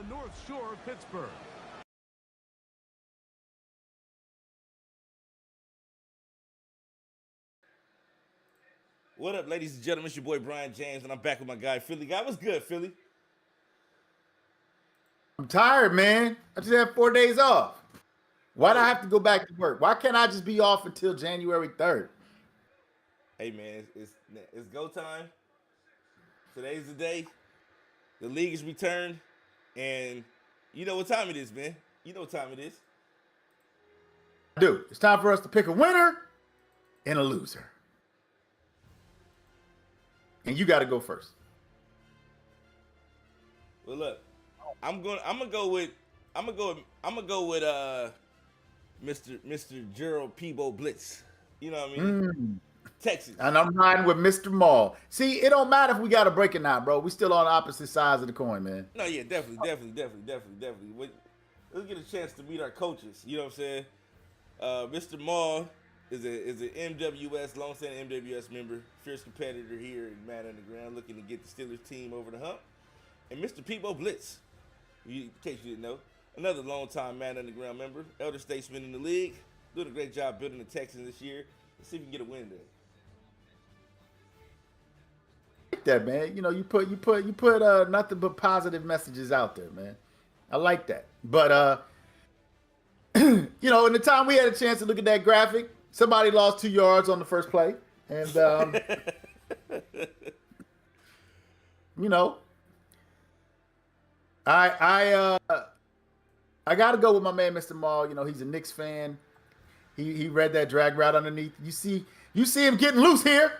North Shore of Pittsburgh. What up, ladies and gentlemen? It's your boy Brian James, and I'm back with my guy Philly. Guy, what's good, Philly? I'm tired, man. I just had 4 days off. Why do I have to go back to work? Why can't I just be off until January 3rd? Hey, man, it's go time. Today's the day. The league is returned, and you know what time it is, man. You know what time it is. Dude, it's time for us to pick a winner and a loser. And you got to go first. Well, look, I'm gonna go with Mr. Gerald Peebo Blitz. You know what I mean? Texas. And I'm riding with Mr. Maul. See, it don't matter if we got to break it now, bro. We still on opposite sides of the coin, man. No, yeah, definitely. Let's get a chance to meet our coaches. You know what I'm saying? Mr. Maul is an MWS, long-standing MWS member, fierce competitor here in Madden Underground, looking to get the Steelers team over the hump. And Mr. Peebo Blitz, in case you didn't know, another long-time Madden Underground member, elder statesman in the league, doing a great job building the Texans this year. Let's see if we can get a win there. Like that, man. You know, you put nothing but positive messages out there, man. I like that. But you know, in the time we had a chance to look at that graphic, somebody lost 2 yards on the first play, and you know, I got to go with my man, Mr. Maul. You know, he's a Knicks fan. He read that drag route underneath. You see him getting loose here.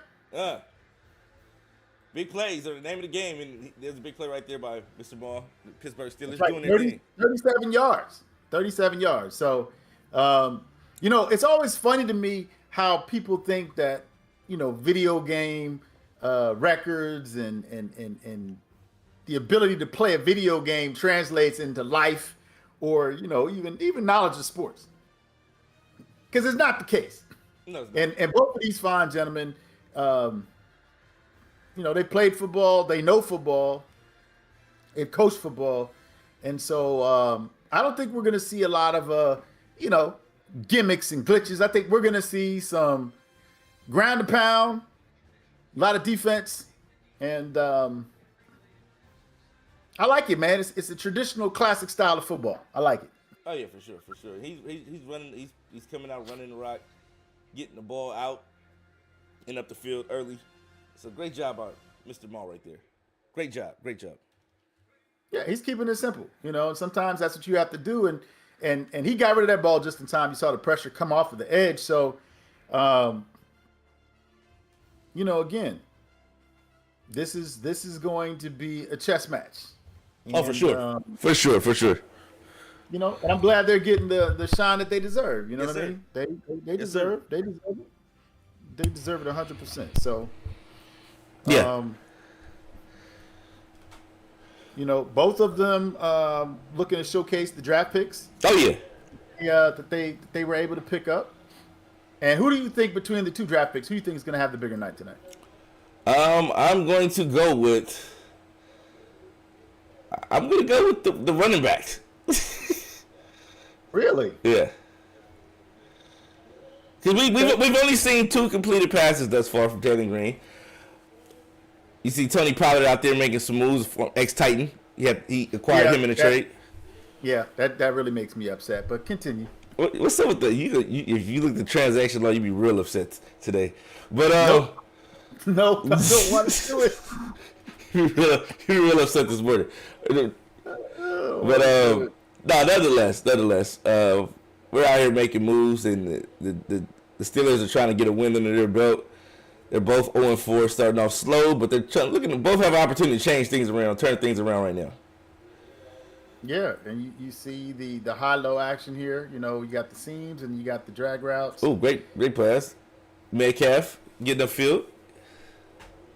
Big plays are the name of the game, and there's a big play right there by Mr. Maul. The Pittsburgh Steelers Like doing their thing. 37 yards. 37 yards. So, you know, it's always funny to me how people think that, you know, video game records and the ability to play a video game translates into life or, you know, even knowledge of sports. Because it's not the case. No, it's not. And both of these fine gentlemen, you know, they played football, they know football, and coach football. And so I don't think we're going to see a lot of, you know, gimmicks and glitches. I think we're going to see some ground and pound, a lot of defense. And I like it, man. It's a traditional classic style of football. I like it. Oh, yeah, for sure. He's running, he's coming out running the rock, getting the ball out and up the field early. So great job by Mr. Maul right there. Great job. Yeah, he's keeping it simple, you know. And sometimes that's what you have to do, and he got rid of that ball just in time. You saw the pressure come off of the edge, so you know, again, this is going to be a chess match. Oh, for sure, for sure. You know, and I'm glad they're getting the shine that they deserve. You know Yes, what I sir. mean? They Yes, sir. They deserve it 100%. So. Yeah. You know, both of them looking to showcase the draft picks. Oh, yeah. That they were able to pick up. And who do you think between the two draft picks, who do you think is going to have the bigger night tonight? I'm going to go with the running backs. Really? Yeah. Because we've only seen 2 completed passes thus far from Jalen Green. You see Tony Pollard out there making some moves for ex-Titan. He acquired him in a trade. Yeah, that really makes me upset. But continue. What's up with if you look at the transaction law, you'd be real upset today. But no, I don't want to do it. you're real upset this morning. But nonetheless, we're out here making moves, and the Steelers are trying to get a win under their belt. They're both 0-4, starting off slow, but they're both have an opportunity to change things around, turn things around right now. Yeah, and you see the high-low action here. You know, you got the seams and you got the drag routes. Oh, great pass. Metcalf getting upfield.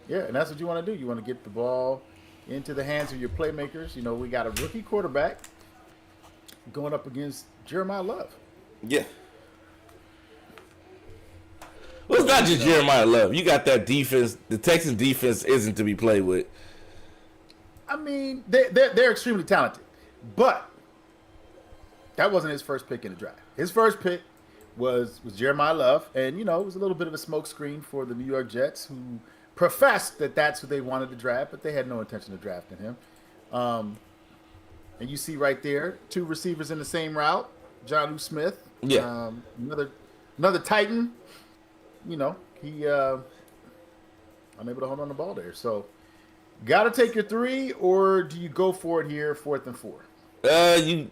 Yeah, and that's what you want to do. You want to get the ball into the hands of your playmakers. You know, we got a rookie quarterback going up against Jeremiah Love. Yeah. Well, it's not just Jeremiah Love. You got that defense. The Texans defense isn't to be played with. I mean, they're extremely talented. But that wasn't his first pick in the draft. His first pick was Jeremiah Love, and it was a little bit of a smokescreen for the New York Jets, who professed that that's who they wanted to draft, but they had no intention of drafting him. And you see right there, two receivers in the same route, Jonnu Smith, Yeah. Another Titan. He unable to hold on the ball there. So, got to take your 3, or do you go for it here, 4th and 4? You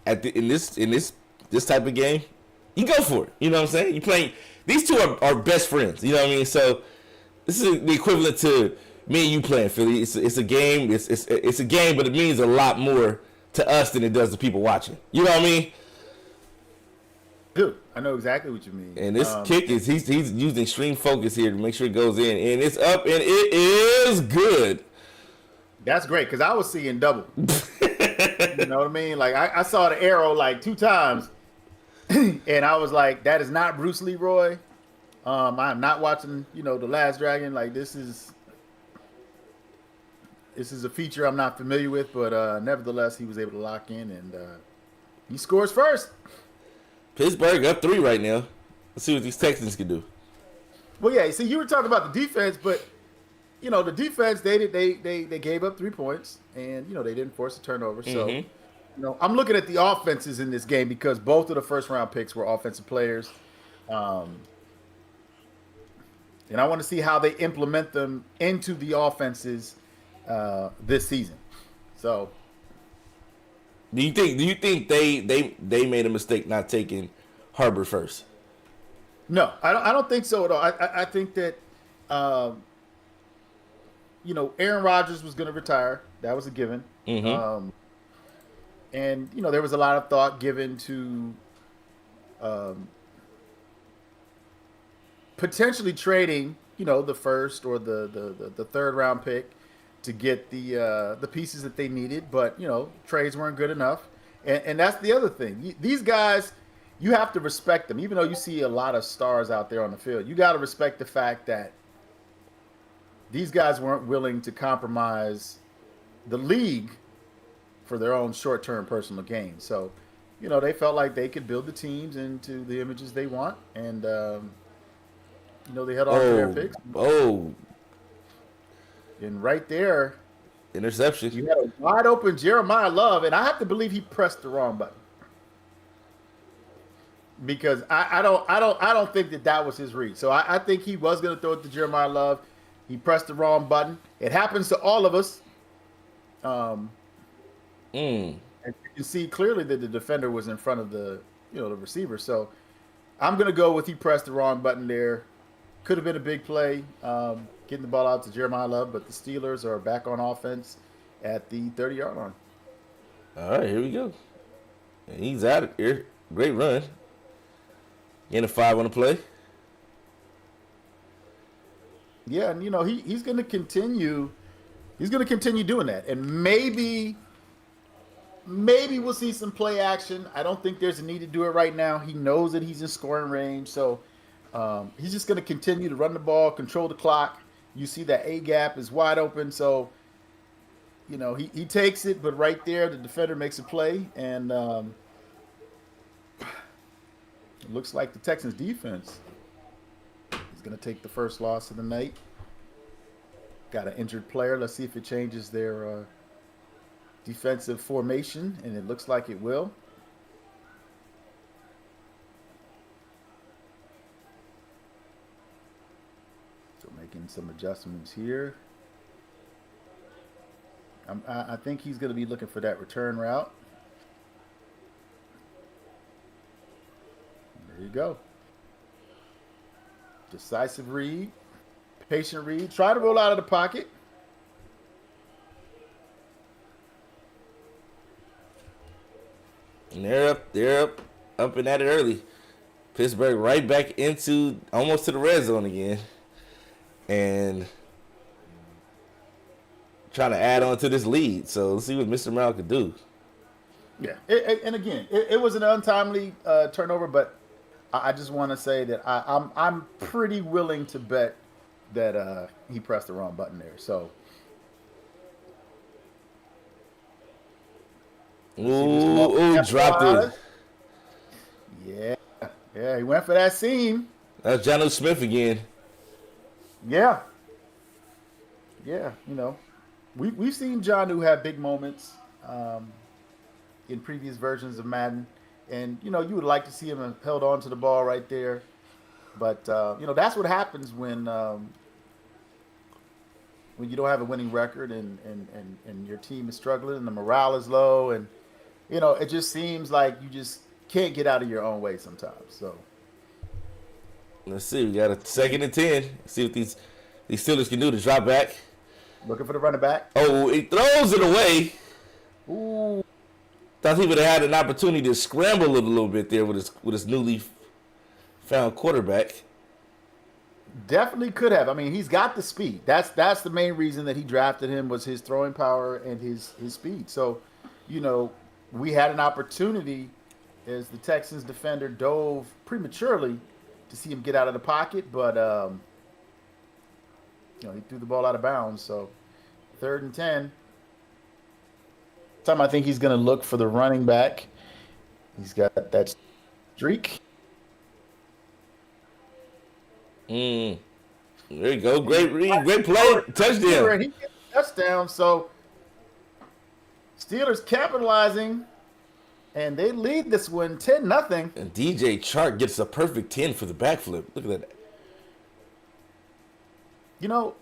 in this type of game, you go for it. You know what I'm saying? You playing these two are best friends. You know what I mean? So this is the equivalent to me and you playing Philly. It's a game. It's a game, but it means a lot more to us than it does to people watching. You know what I mean? Dude, I know exactly what you mean. And this kick is he's using extreme focus here to make sure it goes in, and it's up, and it is good. That's great because I was seeing double. You know what I mean? Like I saw the arrow like 2 times, and I was like, "That is not Bruce Leroy." I'm not watching, The Last Dragon. Like this is a feature I'm not familiar with, but nevertheless, he was able to lock in, and he scores first. Pittsburgh up 3 right now. Let's see what these Texans can do. Well, yeah. See, you were talking about the defense, but the defense they gave up 3 points, and they didn't force a turnover. So, I'm looking at the offenses in this game because both of the first round picks were offensive players, and I want to see how they implement them into the offenses this season. So. Do you think they made a mistake not taking Herbert first? No, I don't think so at all. I think that Aaron Rodgers was going to retire. That was a given. And there was a lot of thought given to potentially trading the first or the third round pick to get the pieces that they needed, but trades weren't good enough, and that's the other thing. These guys, you have to respect them, even though you see a lot of stars out there on the field. You got to respect the fact that these guys weren't willing to compromise the league for their own short-term personal gain. So, they felt like they could build the teams into the images they want, and they had all their picks. And right there, interception. You had a wide open Jeremiah Love, and I have to believe he pressed the wrong button because I don't think that was his read. So I think he was going to throw it to Jeremiah Love. He pressed the wrong button. It happens to all of us. And you can see clearly that the defender was in front of the the receiver. So I'm going to go with he pressed the wrong button there. Could have been a big play. Getting the ball out to Jeremiah Love, but the Steelers are back on offense at the 30-yard line. All right, here we go. And he's out of here. Great run. Getting a 5 on the play. Yeah, and he's going to continue. He's going to continue doing that, and maybe we'll see some play action. I don't think there's a need to do it right now. He knows that he's in scoring range, so he's just going to continue to run the ball, control the clock. You see that A gap is wide open, so he takes it, but right there the defender makes a play, and it looks like the Texans defense is going to take the first loss of the night. Got an injured player. Let's see if it changes their defensive formation, and it looks like it will. Making some adjustments here. I think he's going to be looking for that return route. There you go. Decisive read. Patient read. Try to roll out of the pocket. And they're up and at it early. Pittsburgh right back into almost to the red zone again. And trying to add on to this lead. So let's see what Mr. Brown could do. Yeah. And again, it was an untimely turnover, but I just want to say that I'm pretty willing to bet that he pressed the wrong button there. So Ooh, dropped it. Yeah, yeah, he went for that seam. That's Jonnu Smith again. Yeah, yeah. We've seen John have big moments in previous versions of Madden, and you would like to see him have held on to the ball right there. But that's what happens when you don't have a winning record and your team is struggling and the morale is low, and it just seems like you just can't get out of your own way sometimes. So Let's see. We got a 2nd and 10. See what these Steelers can do to drop back. looking for the running back. Oh, he throws it away. Ooh, Thought he would have had an opportunity to scramble a little bit there with his newly found quarterback. definitely could have. I mean, he's got the speed. That's the main reason that he drafted him, was his throwing power and his speed. So, we had an opportunity as the Texans defender dove prematurely to see him get out of the pocket, but he threw the ball out of bounds. So 3rd and 10. Time I think he's going to look for the running back. He's got that streak. There you go. Great read. Great play. Touchdown. And he gets a touchdown. So Steelers capitalizing, and they lead this one 10-0. And DJ Chark gets a perfect 10 for the backflip. Look at that.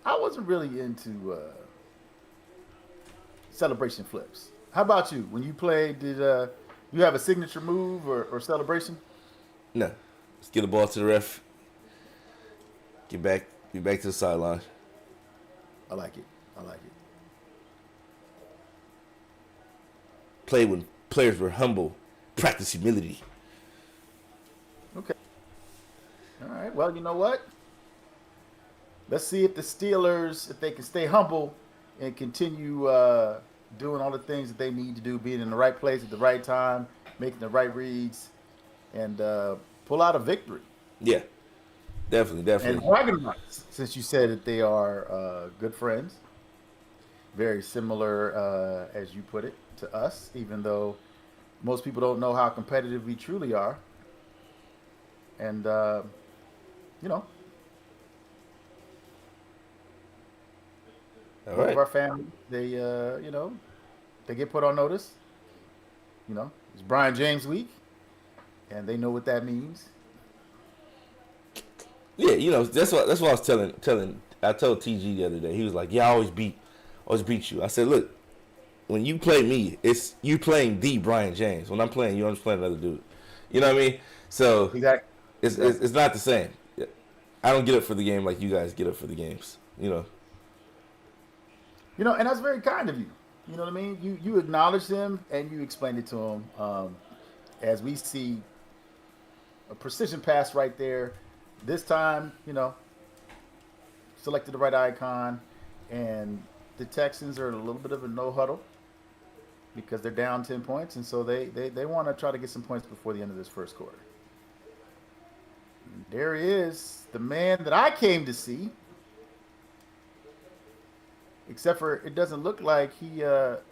I wasn't really into celebration flips. How about you? When you played, did you have a signature move or celebration? No. Let's get the ball to the ref. Get back to the sideline. I like it. Play when players were humble. Practice humility. Okay. All right. Well, you know what? Let's see if the Steelers, if they can stay humble and continue doing all the things that they need to do, being in the right place at the right time, making the right reads, and pull out a victory. Yeah. Definitely. And bragging rights, since you said that they are good friends, very similar, as you put it, to us, even though most people don't know how competitive we truly are. And, both of our family, they, they get put on notice. It's Brian James week, and they know what that means. Yeah, that's what I was telling. I told TG the other day. He was like, "Yeah, I always beat you." I said, "Look, when you play me, it's you playing the Brian James. When I'm playing you, I'm just playing another dude. You know what I mean? So Exactly. It's not the same. I don't get up for the game like you guys get up for the games. And that's very kind of you. You know what I mean? You acknowledged him and you explained it to him. As we see a precision pass right there. This time, selected the right icon, and the Texans are a little bit of a no huddle because they're down 10 points, and so they want to try to get some points before the end of this first quarter. And there he is, the man that I came to see. Except for it doesn't look like he was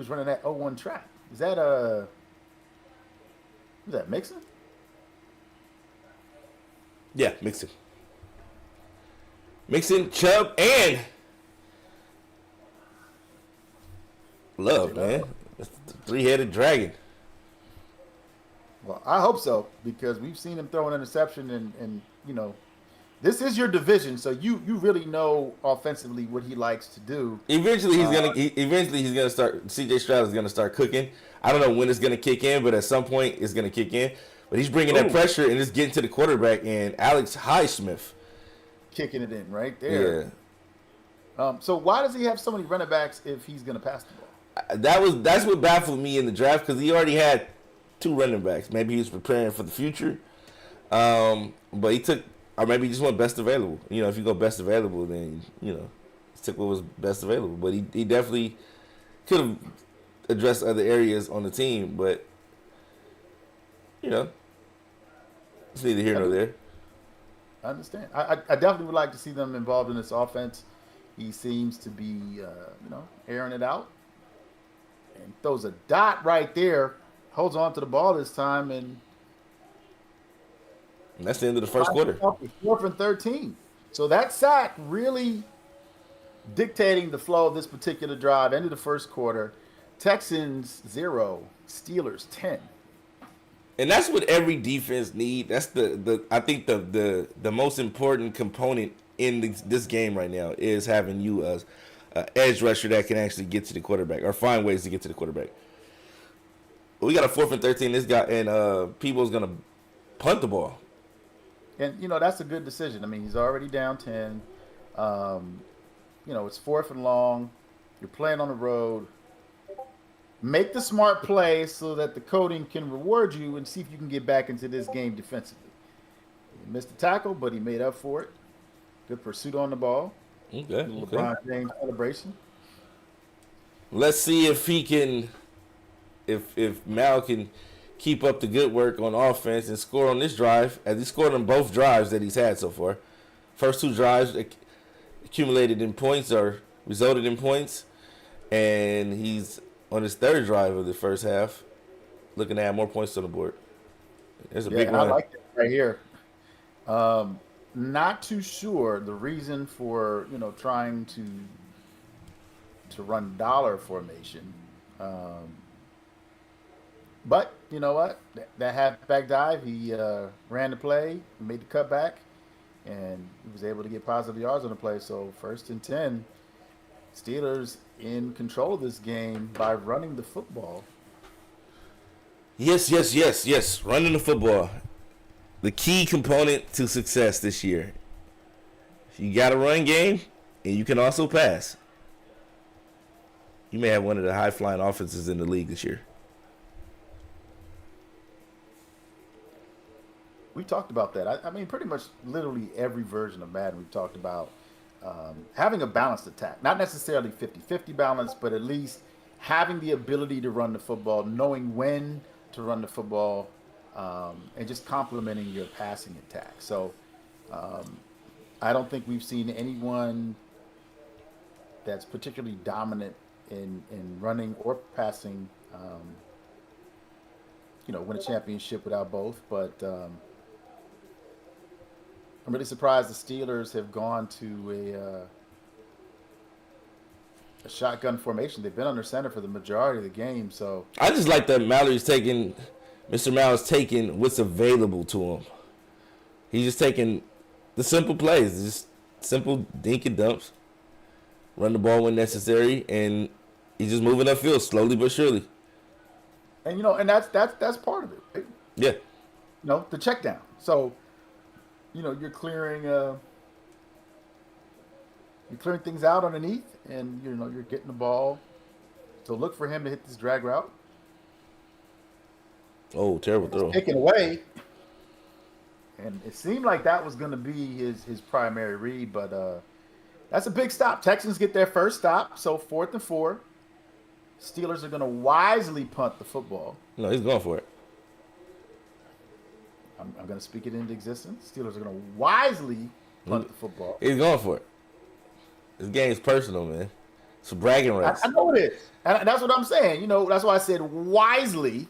running that 0-1 trap. Is that Mixon? Yeah, Mixon, Chubb, and Love, man. That's the 3-headed dragon. Well, I hope so, because we've seen him throw an interception, and this is your division, so you really know offensively what he likes to do. Eventually he's gonna start. CJ Stroud is gonna start cooking. I don't know when it's gonna kick in, but at some point it's gonna kick in. But he's bringing that pressure and just getting to the quarterback, and Alex Highsmith kicking it in right there. Yeah. So why does he have so many running backs if he's gonna pass the ball? That's what baffled me in the draft, because he already had 2 running backs. Maybe he was preparing for the future, but he took, or maybe he just went best available. If you go best available, then he took what was best available. But he definitely could have addressed other areas on the team, but it's neither here nor there. I understand. I definitely would like to see them involved in this offense. He seems to be, airing it out. and throws a dot right there, holds on to the ball this time, and that's the end of the first quarter. 4th and 13. So that sack really dictating the flow of this particular drive. End of the first quarter. Texans 0, Steelers 10. And that's what every defense need. That's the I think the most important component in this game right now is having you as edge rusher that can actually get to the quarterback or find ways to get to the quarterback. We got a 4th and 13. This guy and People's gonna punt the ball. And that's a good decision. I mean, he's already down 10. It's 4th and long. You're playing on the road. Make the smart play so that the coding can reward you and see if you can get back into this game defensively. He missed the tackle, but he made up for it. Good pursuit on the ball. Okay. LeBron James celebration. Let's see if he can, if Mal can keep up the good work on offense and score on this drive, as he scored on both drives that he's had so far. First 2 drives accumulated in points or resulted in points, and he's on his 3rd drive of the first half, looking to add more points on the board. There's a big one. I like it right here. Not too sure the reason for trying to run dollar formation, but you know what? That halfback dive, he ran the play, made the cutback, and he was able to get positive yards on the play. So 1st and 10. Steelers in control of this game by running the football. Yes. Running the football. The key component to success this year. You got a run game, and you can also pass. You may have one of the high-flying offenses in the league this year. We talked about that. I mean, pretty much literally every version of Madden we've talked about. Having a balanced attack, not necessarily 50-50 balance, but at least having the ability to run the football, knowing when to run the football, and just complementing your passing attack. So I don't think we've seen anyone that's particularly dominant in running or passing, win a championship without both. But I'm really surprised the Steelers have gone to a shotgun formation. They've been under center for the majority of the game. So I just like that Mr. Mallory's taking what's available to him. He's just taking the simple plays, just simple dink and dumps, run the ball when necessary, and he's just moving upfield slowly but surely. And and that's part of it, right? Yeah. The check down. So you're clearing things out underneath, and you're getting the ball. So look for him to hit this drag route. Oh, terrible throw! Taken away, and it seemed like that was going to be his primary read, but that's a big stop. Texans get their first stop, so 4th and 4. Steelers are going to wisely punt the football. No, he's going for it. I'm going to speak it into existence. Steelers are going to wisely punt the football. He's going for it. This game's personal, man. It's a bragging rights. I know it is. And that's what I'm saying. That's why I said wisely.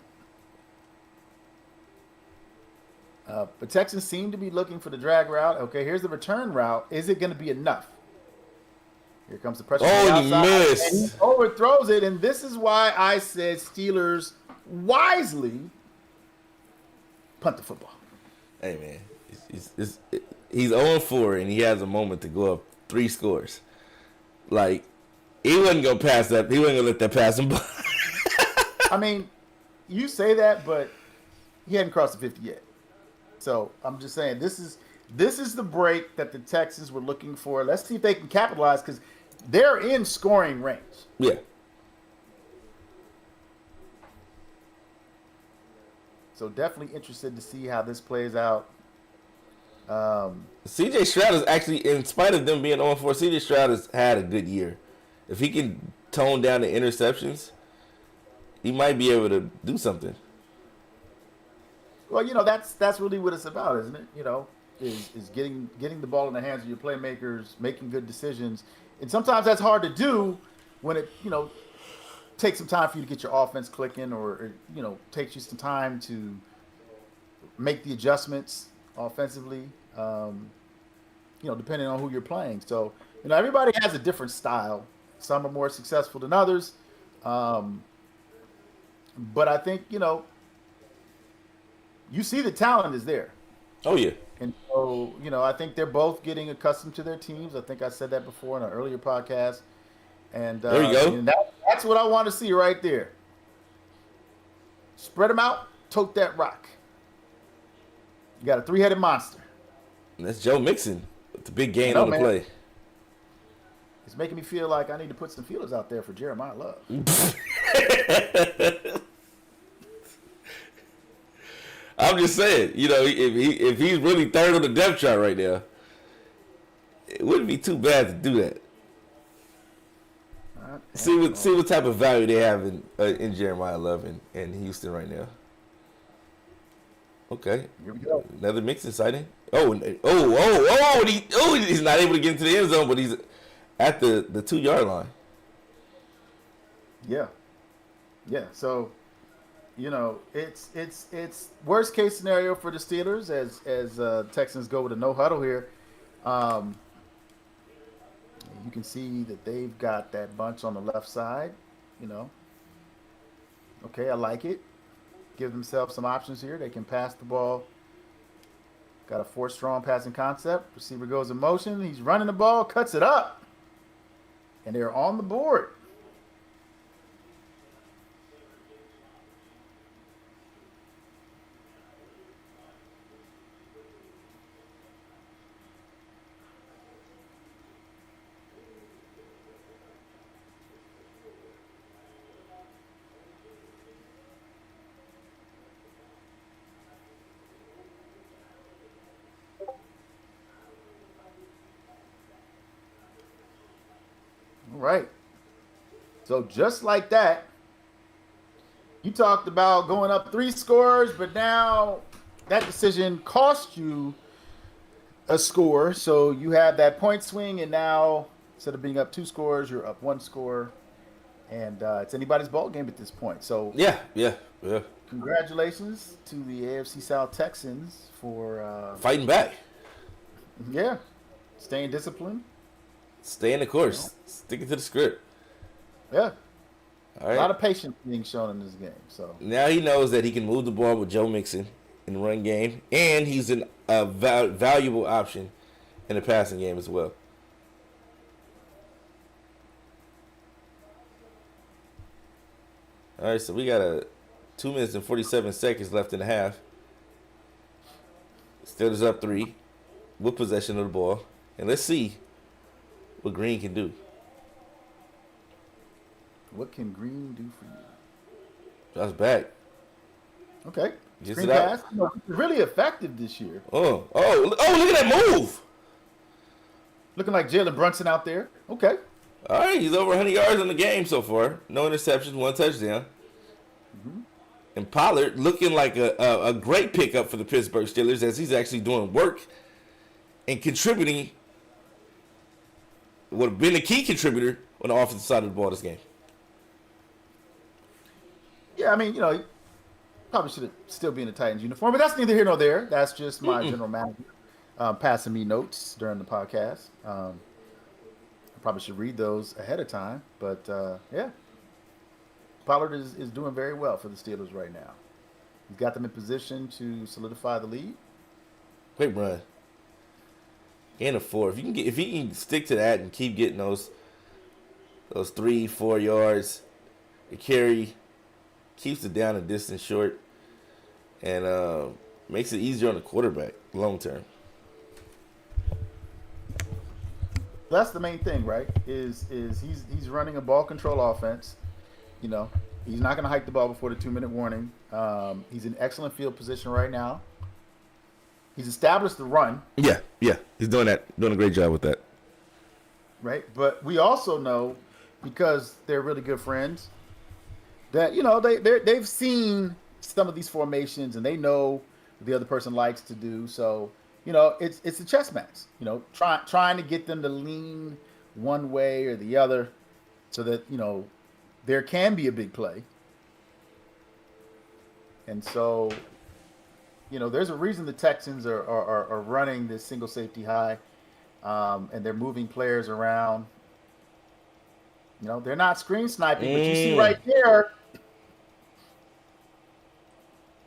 But Texans seem to be looking for the drag route. Okay, here's the return route. Is it going to be enough? Here comes the pressure. Oh, he missed. And he overthrows it. And this is why I said Steelers wisely punt the football. Hey, man. He's 0-4, and he has a moment to go up 3 scores. Like, he wasn't going to pass that. He wasn't going to let that pass him by. I mean, you say that, but he hadn't crossed the 50 yet. So I'm just saying this is the break that the Texans were looking for. Let's see if they can capitalize because they're in scoring range. Yeah. So definitely interested to see how this plays out. C.J. Stroud is actually, in spite of them being 0-4, C.J. Stroud has had a good year. If he can tone down the interceptions, he might be able to do something. Well, that's really what it's about, isn't it? Is getting the ball in the hands of your playmakers, making good decisions. And sometimes that's hard to do when it, takes some time for you to get your offense clicking, or takes you some time to make the adjustments offensively. Depending on who you're playing. So, everybody has a different style. Some are more successful than others. But I think, you see the talent is there. Oh, yeah. And so, I think they're both getting accustomed to their teams. I think I said that before in an earlier podcast. And there you go. And that's what I want to see right there. Spread them out, tote that rock. You got a three-headed monster. And that's Joe Mixon with the big gain on the play. It's making me feel like I need to put some feelers out there for Jeremiah Love. I'm just saying, if he's really third on the depth chart right now, it wouldn't be too bad to do that. See what type of value they have in Jeremiah Love in Houston right now. Okay, here we go. Another Mixon sighting. He's not able to get into the end zone, but he's at the 2-yard line. Yeah. So, it's worst case scenario for the Steelers as Texans go with a no huddle here. You can see that they've got that bunch on the left side. Okay, I like it. Give themselves some options here. They can pass the ball. Got a 4-strong passing concept. Receiver goes in motion. He's running the ball, cuts it up. And they're on the board. Right. So just like that, you talked about going up 3 scores, but now that decision cost you a score. So you have that point swing, and now instead of being up 2 scores, you're up 1 score, and it's anybody's ball game at this point. So yeah. Congratulations to the AFC South Texans for fighting back. Yeah, staying disciplined. Stay in the course. Sticking to the script. Yeah. All right. A lot of patience being shown in this game. So now he knows that he can move the ball with Joe Mixon in the run game, and he's a valuable option in the passing game as well. All right, so we got 2 minutes and 47 seconds left in the half. Steelers up 3 with possession of the ball, and let's see what Green can do. What can Green do for you? Josh back. Okay. Gets Green it out. pass. Really effective this year. Oh, look at that move. Looking like Jalen Brunson out there. Okay. All right, he's over 100 yards in the game so far. No interceptions, 1 touchdown. Mm-hmm. And Pollard looking like a great pickup for the Pittsburgh Steelers as he's actually doing work and contributing. Would have been a key contributor on the offensive side of the ball this game. Yeah, I mean, he probably should still be in the Titans uniform, but that's neither here nor there. That's just my general manager passing me notes during the podcast. I probably should read those ahead of time, but yeah. Pollard is doing very well for the Steelers right now. He's got them in position to solidify the lead. Great run. And a 4. If he can stick to that and keep getting those 3-4 yards, the carry keeps it down a distance short, and makes it easier on the quarterback long term. That's the main thing, right? Is he's running a ball control offense. He's not going to hike the ball before the 2-minute warning. He's in excellent field position right now. He's established the run. Yeah. He's doing a great job with that. Right, but we also know, because they're really good friends, that they've seen some of these formations and they know what the other person likes to do. So it's a chess match. Trying to get them to lean one way or the other, so that there can be a big play. And so, there's a reason the Texans are running this single safety high, and they're moving players around. They're not screen sniping, but you see right there,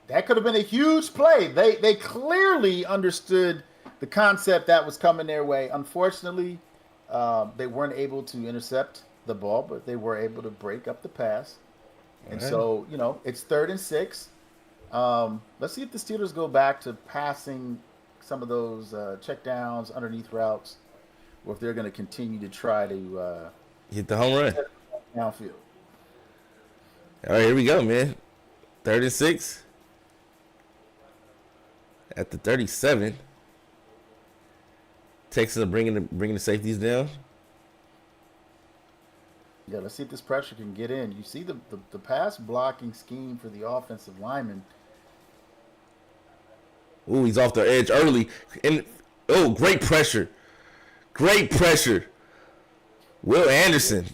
that could have been a huge play. They clearly understood the concept that was coming their way. Unfortunately, they weren't able to intercept the ball, but they were able to break up the pass. And so, it's 3rd and 6. Let's see if the Steelers go back to passing some of those check downs, underneath routes, or if they're going to continue to try to hit the home run downfield. All right, here we go, man. 3rd and 6 at the 37. Texans are bringing the safeties down. Yeah, let's see if this pressure can get in. You see the pass blocking scheme for the offensive lineman. Ooh, he's off the edge early. And great pressure. Great pressure. Will Anderson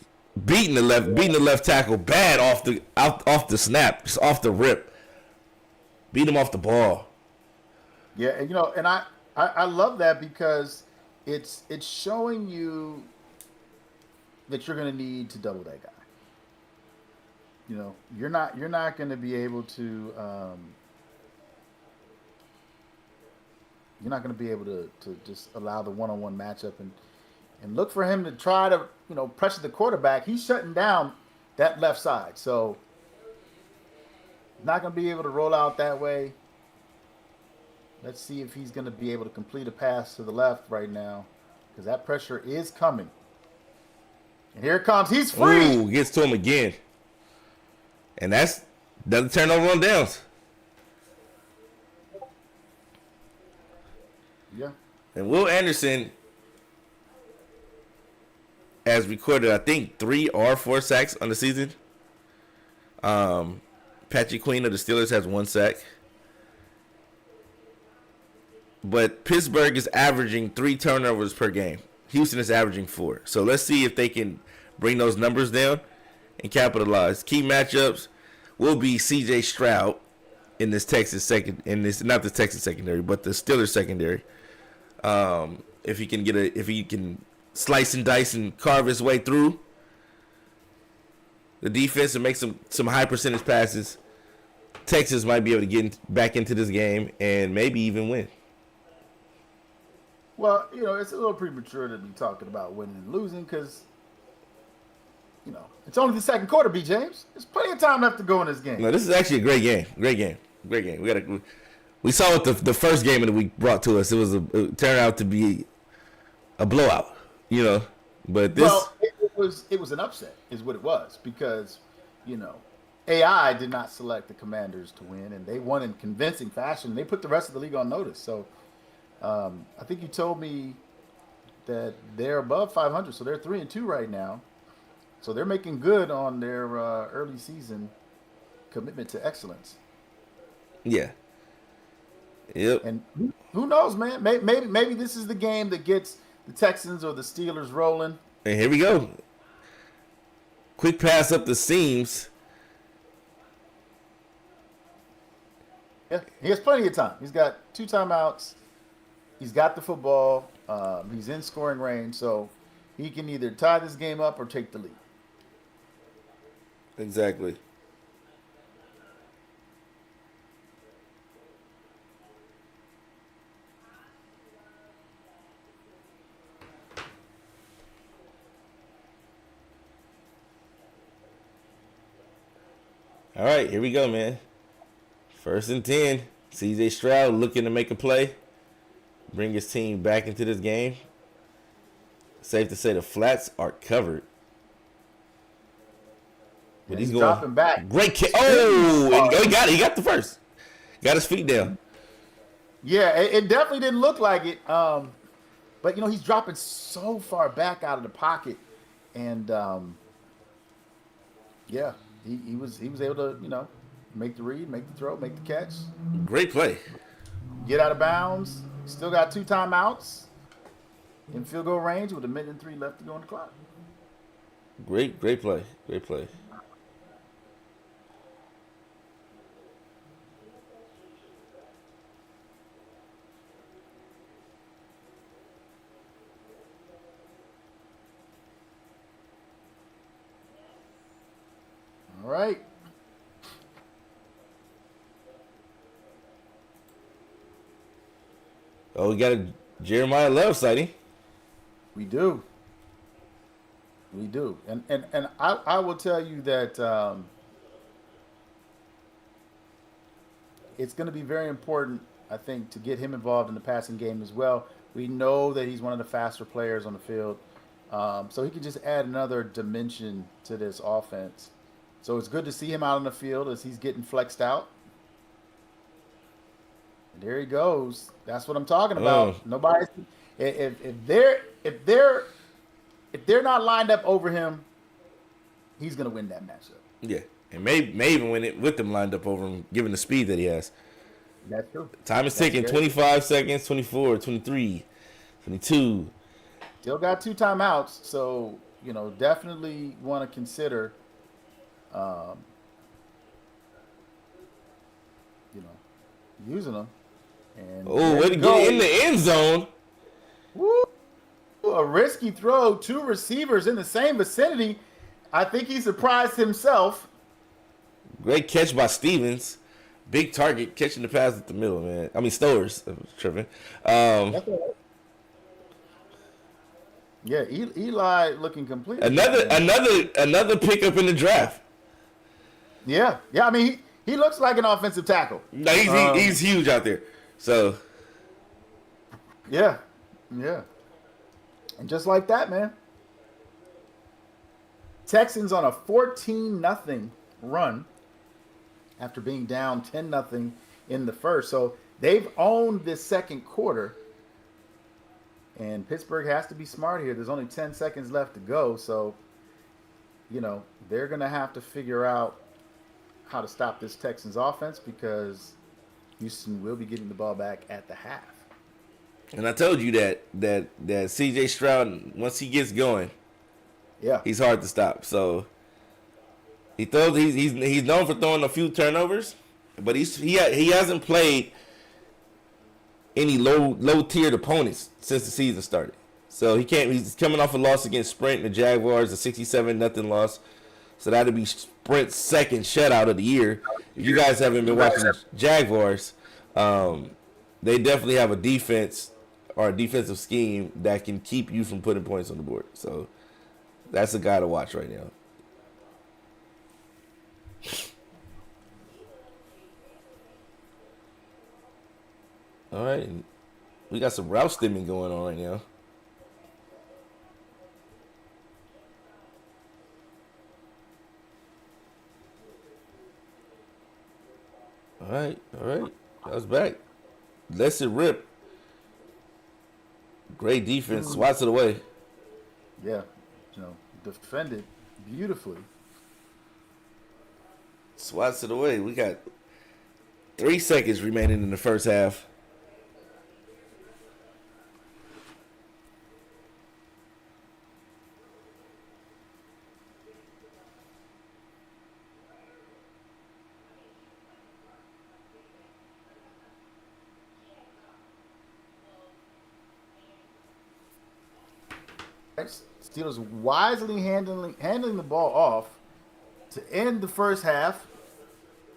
beating the left tackle bad off the snap, just off the rip. Beat him off the ball. Yeah, and I love that because it's showing you that you're going to need to double that guy. You're not going to be able to you're not going to be able to just allow the one-on-one matchup and look for him to try to pressure the quarterback. He's shutting down that left side, so not going to be able to roll out that way. Let's see if he's going to be able to complete a pass to the left right now, because that pressure is coming. And here it comes. He's free. Ooh, gets to him again. And that's doesn't turn over on downs. Yeah. And Will Anderson has recorded, I think, 3 or 4 sacks on the season. Patrick Queen of the Steelers has 1 sack. But Pittsburgh is averaging 3 turnovers per game. Houston is averaging 4. So let's see if they can bring those numbers down and capitalize. Key matchups will be C.J. Stroud in this not the Texas secondary, but the Steelers secondary. If he can slice and dice and carve his way through the defense and make some high percentage passes, Texas might be able to get back into this game and maybe even win. Well, it's a little premature to be talking about winning and losing because, it's only the second quarter, B. James. There's plenty of time left to go in this game. No, this is actually a great game. Great game. We saw what the first game of the week brought to us. It turned out to be a blowout, But this, well, it was an upset, is what it was, because AI did not select the Commanders to win, and they won in convincing fashion. They put the rest of the league on notice. So, I think you told me that they're above 500, so they're 3-2 right now. So they're making good on their early season commitment to excellence. Yeah. Yep. And who knows, man? Maybe this is the game that gets the Texans or the Steelers rolling. And here we go. Quick pass up the seams. Yeah, he has plenty of time. He's got 2 timeouts. He's got the football. He's in scoring range, so he can either tie this game up or take the lead. Exactly. All right, here we go, man. 1st and 10. C.J. Stroud looking to make a play. Bring his team back into this game. Safe to say the flats are covered. But he's going dropping back. Great kick. Oh, and he got it. He got the first. Got his feet down. Yeah, it definitely didn't look like it. But he's dropping so far back out of the pocket, and yeah, he was able to make the read, make the throw, make the catch. Great play. Get out of bounds. Still got 2 timeouts in field goal range with 1:03 left to go on the clock. Great play. Great play. All right. Oh, we got a Jeremiah Love sighting. We do. We do. And I will tell you that it's going to be very important, I think, to get him involved in the passing game as well. We know that he's one of the faster players on the field. So he can just add another dimension to this offense. So it's good to see him out on the field as he's getting flexed out. And there he goes. That's what I'm talking about. Nobody, if they're not lined up over him, he's gonna win that matchup. Yeah, and may even win it with them lined up over him, given the speed that he has. That's true. Time is ticking. 25 seconds, 24, 23, 22. Still got 2 timeouts, so definitely want to consider, using them. And way to get in the end zone. Woo! A risky throw. 2 receivers in the same vicinity. I think he surprised himself. Great catch by Stevens. Big target catching the pass at the middle, man. I mean Stowers. I'm tripping. Yeah, Eli looking completely. Another pickup in the draft. Yeah. I mean, he looks like an offensive tackle. No, he's huge out there. So. Yeah. And just like that, man. Texans on a 14-0 run after being down 10-0 in the first. So they've owned this second quarter. And Pittsburgh has to be smart here. There's only 10 seconds left to go. So, they're going to have to figure out how to stop this Texans offense because Houston will be getting the ball back at the half. And I told you that C.J. Stroud, once he gets going, he's hard to stop. So he's known for throwing a few turnovers, but he hasn't played any low tiered opponents since the season started. So he's coming off a loss against Sprint and the Jaguars, a 67-0 loss. So that'll be Sprint's second shutout of the year. If you guys haven't been watching the Jaguars, they definitely have a defense or a defensive scheme that can keep you from putting points on the board. So that's a guy to watch right now. All right. We got some route stimming going on right now. All right. That was back. Let's it rip. Great defense. Swats it away. Yeah. Defended beautifully. Swats it away. We got 3 seconds remaining in the first half. Steelers wisely handling the ball off to end the first half,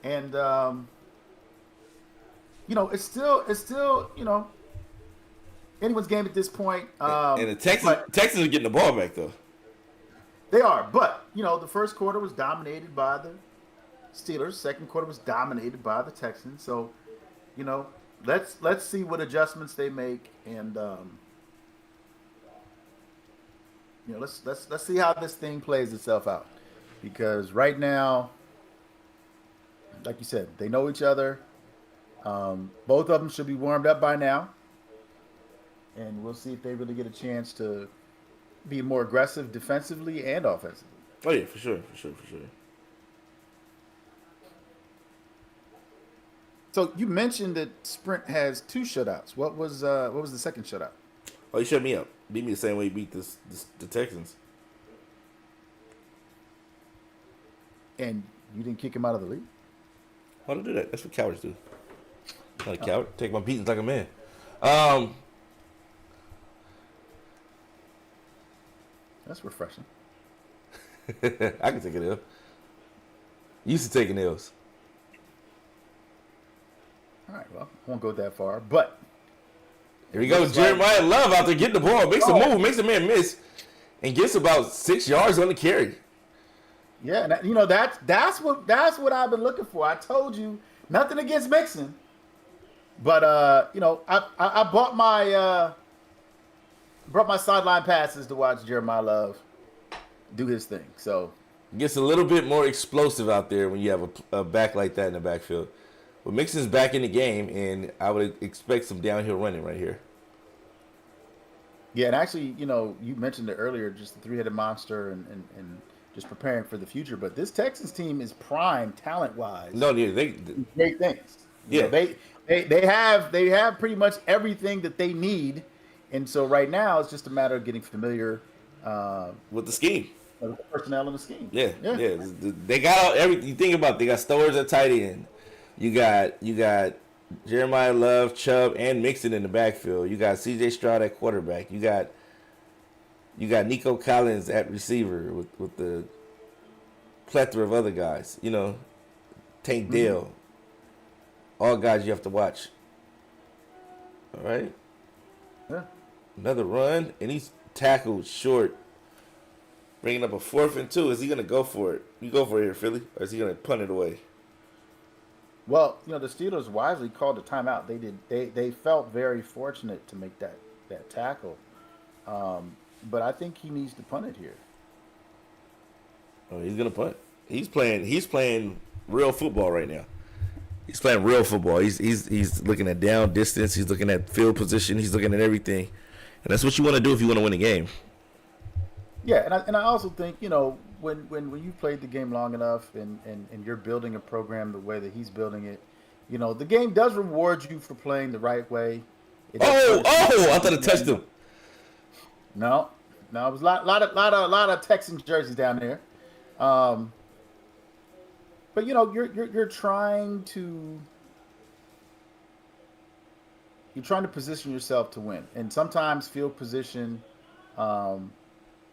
and it's still anyone's game at this point. And the Texans are getting the ball back though. They are, but the first quarter was dominated by the Steelers. Second quarter was dominated by the Texans. So, let's see what adjustments they make, and let's see how this thing plays itself out. Because right now, like you said, they know each other. Both of them should be warmed up by now. And we'll see if they really get a chance to be more aggressive defensively and offensively. Oh, yeah, for sure. So you mentioned that Sprint has 2 shutouts. What was the second shutout? Oh, he shut me up. Beat me the same way he beat the Texans. And you didn't kick him out of the league? Why don't do that? That's what cowards do. I'm not a coward. Take my beatings like a man. That's refreshing. I can take it up. Used to taking L's. All right, well, I won't go that far, but Here we go. Jeremiah Love out there getting the ball, makes a move, makes a man miss, and gets about 6 yards on the carry. Yeah, and that's what I've been looking for. I told you nothing against Mixon, but I bought my sideline passes to watch Jeremiah Love do his thing. So Gets a little bit more explosive out there when you have a back like that in the backfield. But Mixon's back in the game, and I would expect some downhill running right here. yeah, and actually, you mentioned it earlier, just the three-headed monster and just preparing for the future. But this Texans team is prime talent-wise. No, yeah, they great things. They have pretty much everything that they need, and so right now it's just a matter of getting familiar with the scheme. The personnel and the scheme. Yeah. They got everything. You think about it, they got Stowers at tight end. You got Jeremiah Love, Chubb, and Mixon in the backfield. You got C.J. Stroud at quarterback. You got Nico Collins at receiver with the plethora of other guys. Tank Dale. All guys you have to watch. All right. Yeah. Another run, and he's tackled short. Bringing up a 4th and 2. Is he going to go for it? You go for it here, Philly, or is he going to punt it away? Well, the Steelers wisely called a timeout. They did. They felt very fortunate to make that tackle, but I think he needs to punt it here. Oh, he's going to punt. He's playing real football right now. He's playing real football. He's looking at down distance. He's looking at field position. He's looking at everything, and that's what you want to do if you want to win a game. Yeah, and I also think when you've played the game long enough and you're building a program the way that he's building it, the game does reward you for playing the right way. I thought it touched him. No, it was a lot of Texans jerseys down there. But you're trying to position yourself to win, and sometimes field position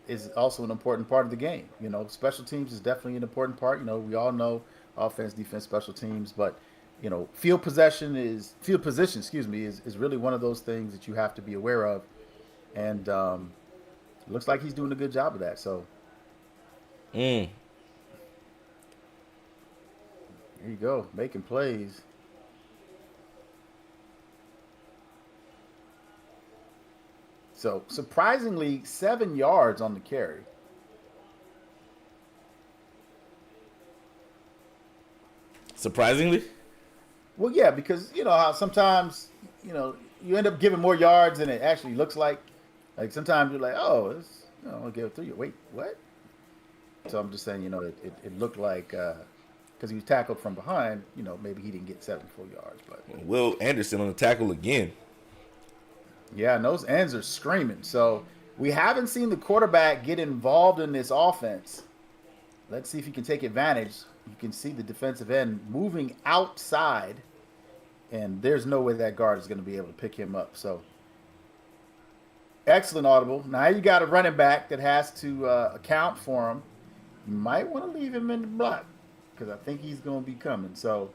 is also an important part of the game. Special teams is definitely an important part. We all know offense, defense, special teams, but field position, is really one of those things that you have to be aware of, and it looks like he's doing a good job of that. So, There you go, making plays. So, surprisingly, 7 yards on the carry. Surprisingly? Well, yeah, because how sometimes, you end up giving more yards than it actually looks like. Like, sometimes you're like, oh, I'll give it 3. Wait, what? So, I'm just saying, it looked like, because he was tackled from behind, maybe he didn't get 7 full yards. But Will Anderson on the tackle again. Yeah, and those ends are screaming. So we haven't seen the quarterback get involved in this offense. Let's see if he can take advantage. You can see the defensive end moving outside, and there's no way that guard is going to be able to pick him up. So excellent audible. Now you got a running back that has to account for him. You might want to leave him in the block because I think he's going to be coming. So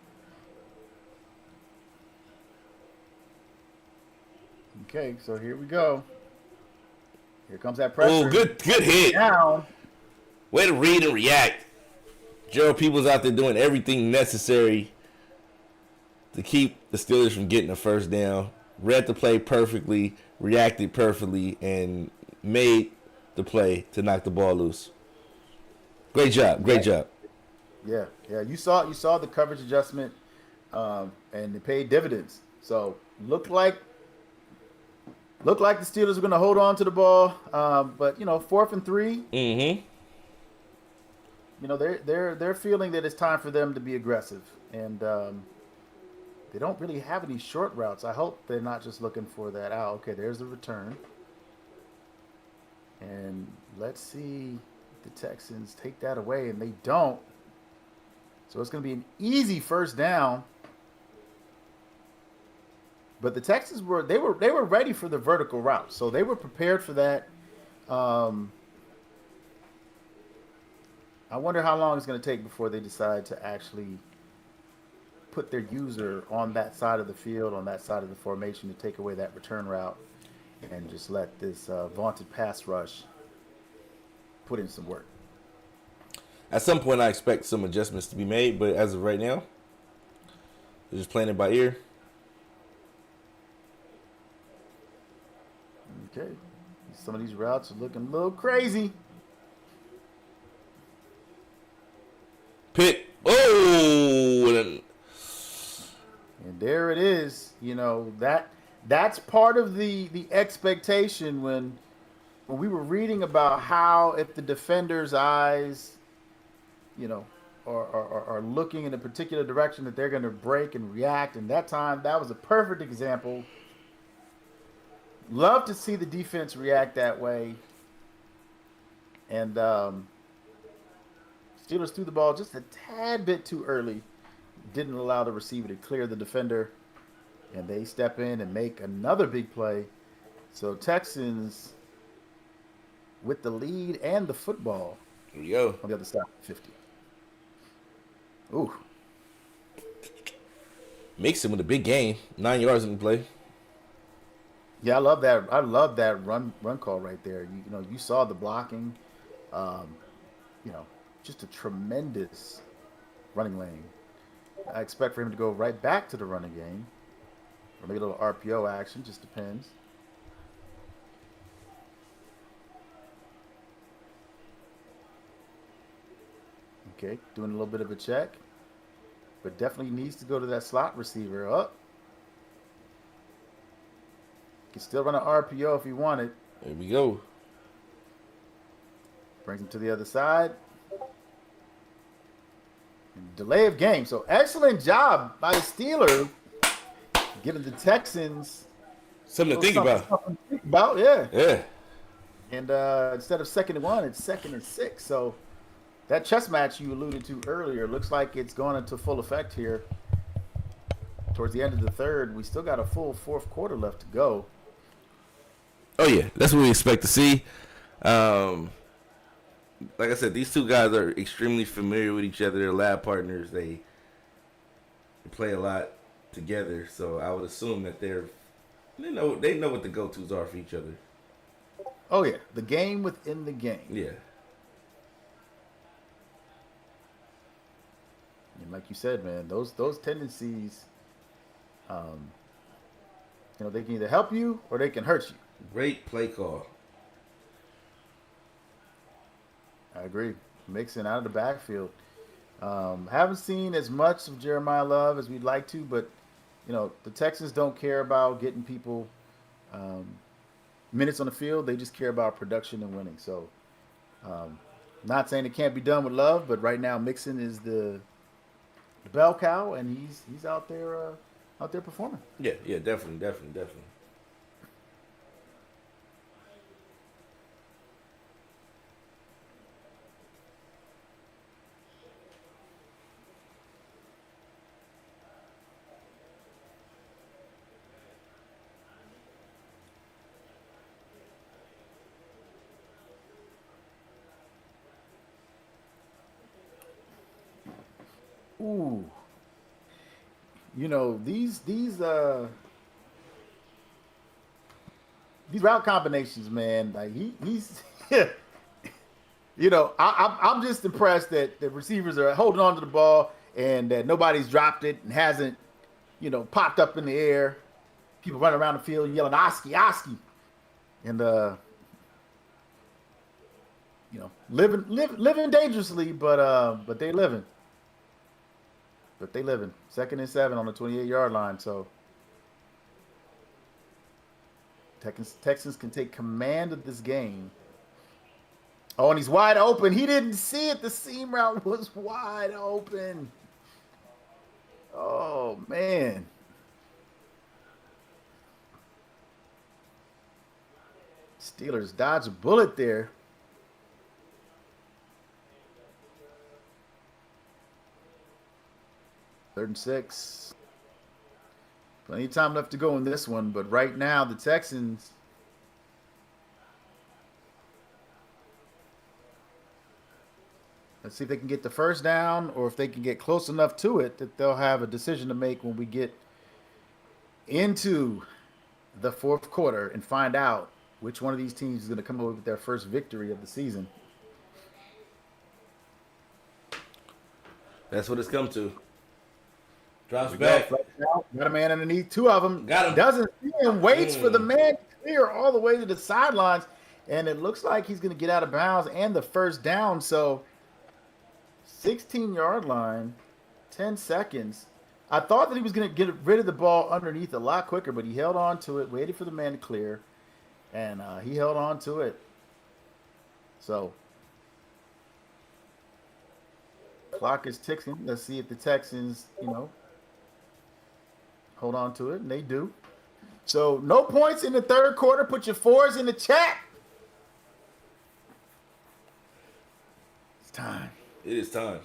okay, so here we go. Here comes that pressure. Oh, good hit. Down. Way to read and react. Gerald Peoples out there doing everything necessary to keep the Steelers from getting a first down. Read the play perfectly, reacted perfectly, and made the play to knock the ball loose. Great job. Yeah. You saw the coverage adjustment, and it paid dividends. So looked like the Steelers were going to hold on to the ball, but 4th and 3. Mm-hmm. They're feeling that it's time for them to be aggressive, and they don't really have any short routes. I hope they're not just looking for that out. Okay, there's the return, and let's see if the Texans take that away, and they don't. So it's going to be an easy first down. But the Texans were ready for the vertical route, so they were prepared for that. I wonder how long it's going to take before they decide to actually put their user on that side of the field, on that side of the formation, to take away that return route and just let this vaunted pass rush put in some work. At some point, I expect some adjustments to be made, but as of right now, they're just playing it by ear. Okay. Some of these routes are looking a little crazy. Pick. Oh! And there it is. You know, that's part of the expectation when we were reading about how if the defender's eyes, you know, are looking in a particular direction that they're going to break and react. And that time, that was a perfect example. Love to see the defense react that way. And Steelers threw the ball just a tad bit too early. Didn't allow the receiver to clear the defender. And they step in and make another big play. So Texans with the lead and the football. Here we go. On the other side, 50. Ooh. Mixon with a big game. 9 yards in the play. Yeah, I love that. I love that run call right there. You know, you saw the blocking. You know, just a tremendous running lane. I expect for him to go right back to the running game. Or maybe a little RPO action, just depends. Okay, doing a little bit of a check. But definitely needs to go to that slot receiver. Up. Can still run an RPO if he wanted. There we go. Brings him to the other side. And delay of game. So excellent job by the Steelers. Giving the Texans something to think about. Yeah. Yeah. And instead of 2nd and 1, it's 2nd and 6. So that chess match you alluded to earlier looks like it's gone into full effect here. Towards the end of the third, we still got a full fourth quarter left to go. Oh, yeah. That's what we expect to see. Like I said, these two guys are extremely familiar with each other. They're lab partners. They play a lot together. So I would assume that they know what the go-tos are for each other. Oh, yeah. The game within the game. Yeah. And like you said, man, those tendencies, you know, they can either help you or they can hurt you. Great play call. I agree. Mixing out of the backfield. Haven't seen as much of Jeremiah Love as we'd like to, but, you know, the Texans don't care about getting people minutes on the field. They just care about production and winning. So, not saying it can't be done with Love, but right now Mixon is the bell cow, and he's out there performing. Yeah, definitely. Ooh. You know, these route combinations, man, like he's you know, I'm just impressed that the receivers are holding on to the ball and that nobody's dropped it and hasn't, you know, popped up in the air. People running around the field yelling Oski, Oski. And you know, living dangerously, but they living. But they living. 2nd and 7 on the 28-yard line. So Texans can take command of this game. Oh, and he's wide open. He didn't see it. The seam route was wide open. Oh, man. Steelers dodge a bullet there. Third and 6. Plenty of time left to go in this one, but right now the Texans Let's see if they can get the first down, or if they can get close enough to it that they'll have a decision to make when we get into the fourth quarter and find out which one of these teams is going to come away with their first victory of the season. That's what it's come to. Drops back. Got a man underneath. Two of them. Got him. Doesn't see him. Waits for the man to clear all the way to the sidelines. And it looks like he's going to get out of bounds and the first down. So 16-yard line, 10 seconds. I thought that he was going to get rid of the ball underneath a lot quicker, but he held on to it, waited for the man to clear, and he held on to it. So clock is ticking. Let's see if the Texans, hold on to it, and they do. So no points in the third quarter. Put your fours in the chat. It's time. It is time.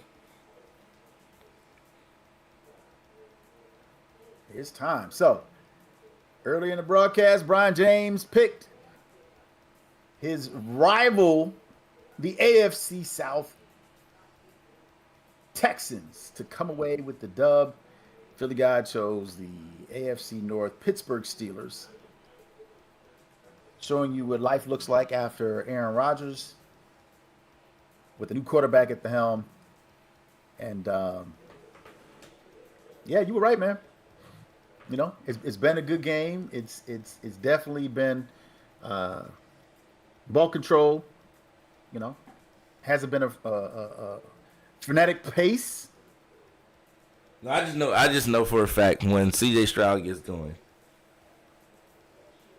It's time. So, early in the broadcast, Brian James picked his rival, the AFC South Texans, to come away with the dub. Philly guy chose the AFC North Pittsburgh Steelers, showing you what life looks like after Aaron Rodgers with a new quarterback at the helm. And, yeah, you were right, man. It's been a good game. It's definitely been ball control. Hasn't been a frenetic pace. No, I just know for a fact when CJ Stroud gets going,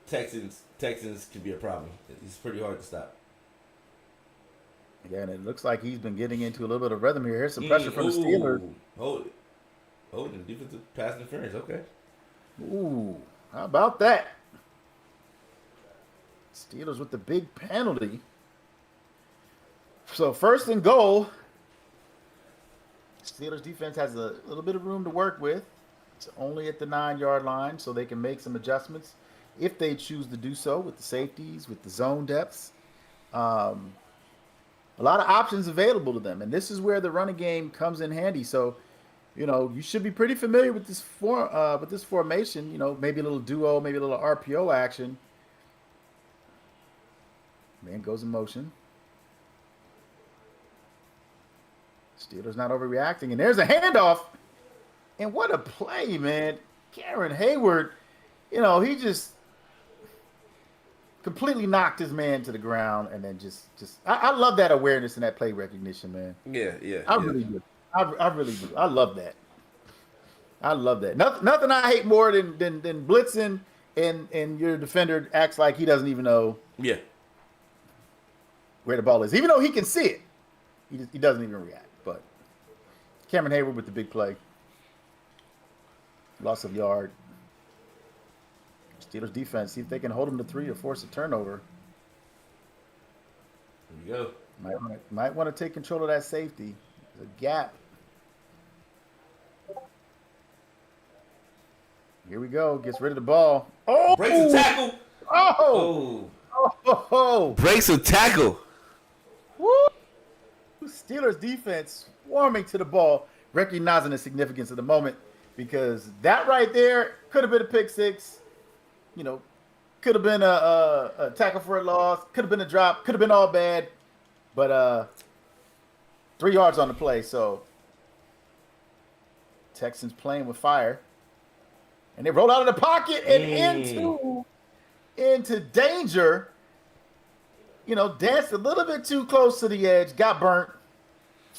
Texans can be a problem. It's pretty hard to stop. Yeah, and it looks like he's been getting into a little bit of rhythm here. Here's some pressure from the Steelers. Hold it. Defensive pass interference. Okay. Ooh, how about that? Steelers with the big penalty. So first and goal. Steelers defense has a little bit of room to work with. It's only at the 9-yard line, so they can make some adjustments if they choose to do so with the safeties, with the zone depths. A lot of options available to them, and this is where the running game comes in handy. So, you should be pretty familiar with this formation. Maybe a little duo, maybe a little RPO action. Man goes in motion. Steelers not overreacting, and there's a handoff. And what a play, man! Karen Hayward, he just completely knocked his man to the ground, and then just I love that awareness and that play recognition, man. Yeah. I really do. I really do. I love that. Nothing I hate more than blitzing and your defender acts like he doesn't even know where the ball is. Even though he can see it, he doesn't even react. But Cameron Hayward with the big play. Loss of yard. Steelers defense, see if they can hold him to 3 or force a turnover. There you go. Might want to take control of that safety. There's a gap. Here we go. Gets rid of the ball. Oh! Breaks a tackle. Oh! Breaks a tackle. Woo! Steelers defense swarming to the ball, recognizing the significance of the moment, because that right there could have been a pick six. Could have been a tackle for a loss. Could have been a drop. Could have been all bad. But 3 yards on the play. So Texans playing with fire. And they roll out of the pocket and into danger. Danced a little bit too close to the edge. Got burnt.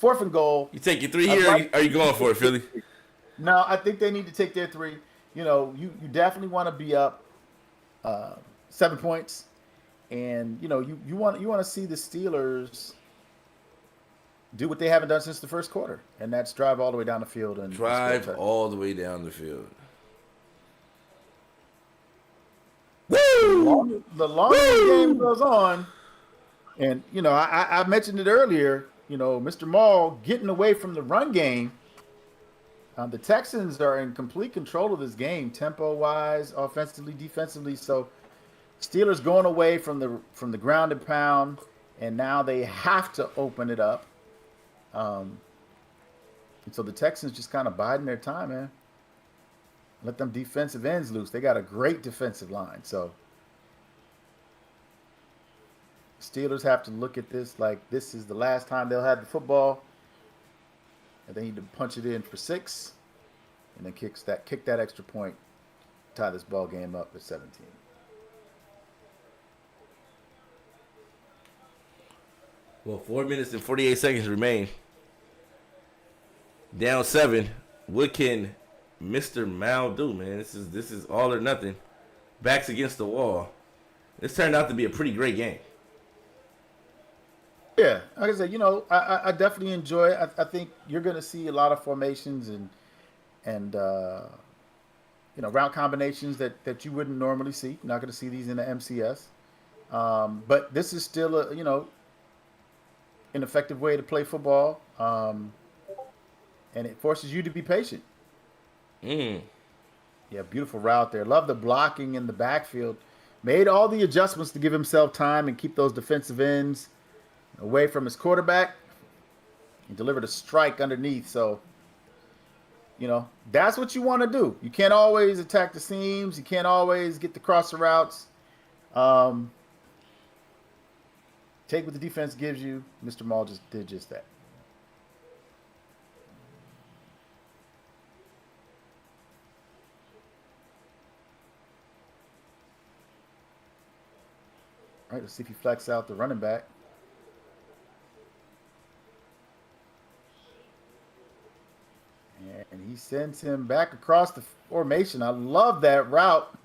4th and goal. You take your 3 here, or are you going for it, Philly? No, I think they need to take their 3. You definitely want to be up 7 points, and you want to see the Steelers do what they haven't done since the first quarter, and that's drive all the way down the field and drive all the way down the field. Woo! The longer the game goes on, and I mentioned it earlier. Mr. Maul getting away from the run game. The Texans are in complete control of this game, tempo-wise, offensively, defensively. So, Steelers going away from the ground and pound, and now they have to open it up. And so the Texans just kind of biding their time, man. Let them defensive ends loose. They got a great defensive line. So Steelers have to look at this like this is the last time they'll have the football. And they need to punch it in for 6. And then kick that extra point, tie this ball game up at 17. Well, 4 minutes and 48 seconds remain. Down 7. What can Mr. Mal do, man? This is all or nothing. Backs against the wall. This turned out to be a pretty great game. Yeah, like I said, I definitely enjoy it. I think you're going to see a lot of formations and route combinations that you wouldn't normally see. You're not going to see these in the MCS. But this is still an effective way to play football, and it forces you to be patient. Yeah, beautiful route there. Love the blocking in the backfield. Made all the adjustments to give himself time and keep those defensive ends away from his quarterback. He delivered a strike underneath. So, that's what you want to do. You can't always attack the seams. You can't always get the crosser routes. Take what the defense gives you. Mr. Maul just did just that. All right, let's see if he flex out the running back. And he sends him back across the formation. I love that route.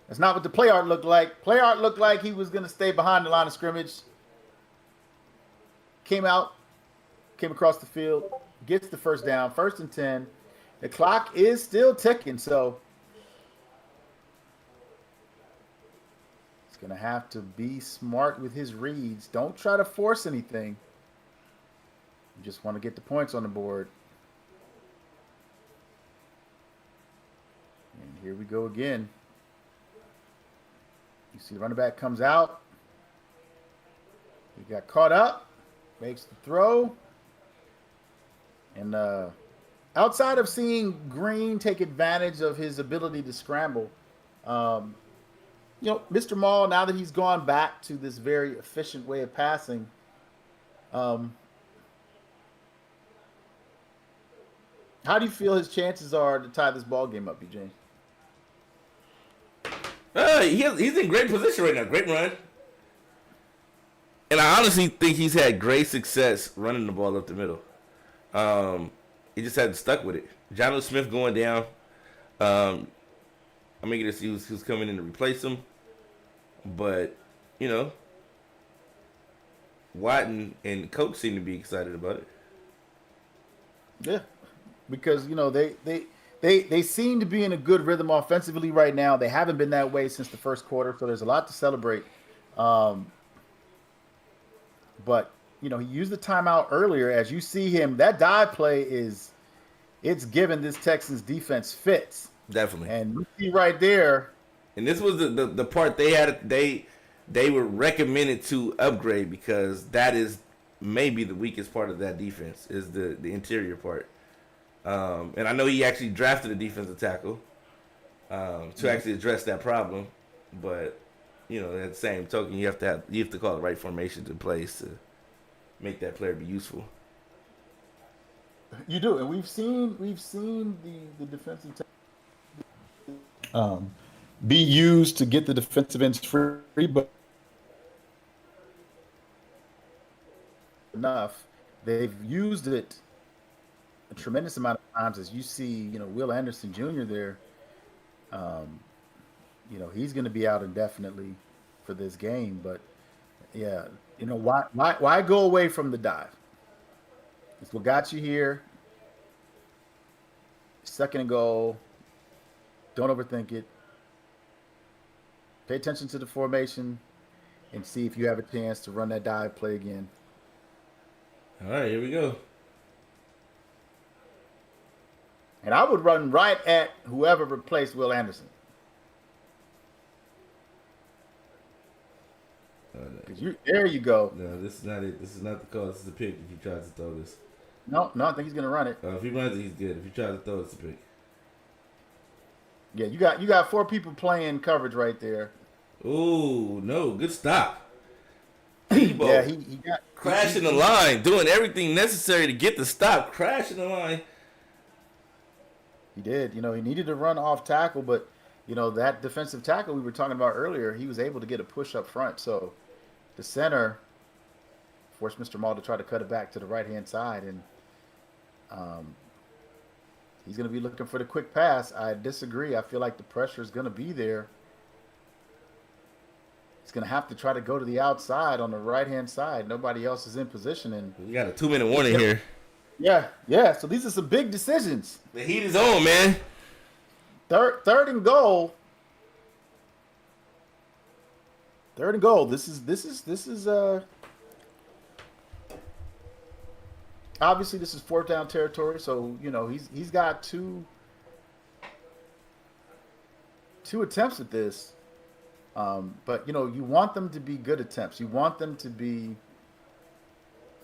That's not what the play art looked like. Play art looked like he was going to stay behind the line of scrimmage. Came across the field, gets the first down, 1st and 10. The clock is still ticking, so he's going to have to be smart with his reads. Don't try to force anything. You just want to get the points on the board. And here we go again. You see the running back comes out. He got caught up. Makes the throw. And outside of seeing Green take advantage of his ability to scramble, Mr. Maul, now that he's gone back to this very efficient way of passing, how do you feel his chances are to tie this ball game up, BJ? He's in great position right now. Great run. And I honestly think he's had great success running the ball up the middle. He just hadn't stuck with it. Jonnu Smith going down. I'm making to see who's coming in to replace him. But, Watt and Coach seem to be excited about it. Yeah, because, they seem to be in a good rhythm offensively right now. They haven't been that way since the first quarter, so there's a lot to celebrate. But, he used the timeout earlier. As you see him, that dive play it's giving this Texans defense fits. Definitely. And you see right there. And this was the part they were recommended to upgrade because that is maybe the weakest part of that defense is the interior part. And I know he actually drafted a defensive tackle to actually address that problem. But, at the same token, you have to call the right formations in place to make that player be useful. You do, and we've seen the defensive be used to get the defensive ends free, but enough. They've used it a tremendous amount of times, as you see. Will Anderson Jr. there. He's going to be out indefinitely for this game, but yeah, why go away from the dive? It's what got you here. 2nd and goal. Don't overthink it. Pay attention to the formation and see if you have a chance to run that dive play again. All right, here we go. And I would run right at whoever replaced Will Anderson. There you go. No, this is not it. This is not the call. This is the pick if he tries to throw this. No, I think he's gonna run it. If he runs it, he's good. If he tries to throw it, it's a pick. Yeah, you got 4 people playing coverage right there. Ooh, no, good stop. Yeah, he got crashing the line, doing everything necessary to get the stop, crashing the line. He did. He needed to run off tackle, but that defensive tackle we were talking about earlier, he was able to get a push up front. So the center forced Mr. Maul to try to cut it back to the right-hand side, and he's going to be looking for the quick pass. I disagree. I feel like the pressure is going to be there. He's going to have to try to go to the outside on the right-hand side. Nobody else is in position. And we got a 2-minute warning here. Yeah. So these are some big decisions. The heat is on, man. Third and goal. Third and goal. This is obviously this is 4th down territory. So he's got two attempts at this. But you want them to be good attempts. You want them to be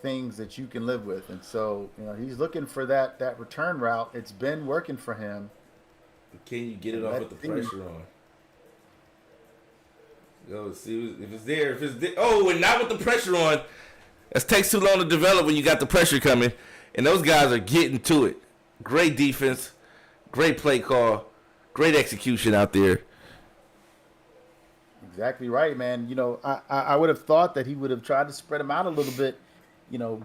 things that you can live with. And so, he's looking for that return route. It's been working for him. Can you get it off with the pressure on? Go see if it's there. Oh, and not with the pressure on. It takes too long to develop when you got the pressure coming. And those guys are getting to it. Great defense, great play call, great execution out there. Exactly right, man. I would have thought that he would have tried to spread him out a little bit.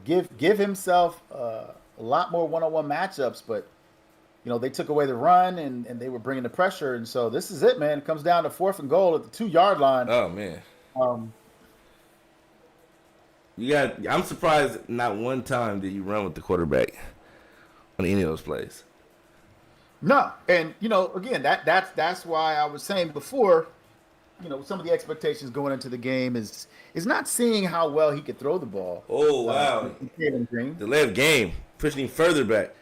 Give himself a lot more one-on-one matchups, but they took away the run and they were bringing the pressure, and so this is it, man. It comes down to 4th and goal at the 2-yard line. Oh man. I'm surprised not one time did you run with the quarterback on any of those plays. No, and again, that's why I was saying before. Some of the expectations going into the game is not seeing how well he could throw the ball. Oh, wow. Delay of game, pushing him further back.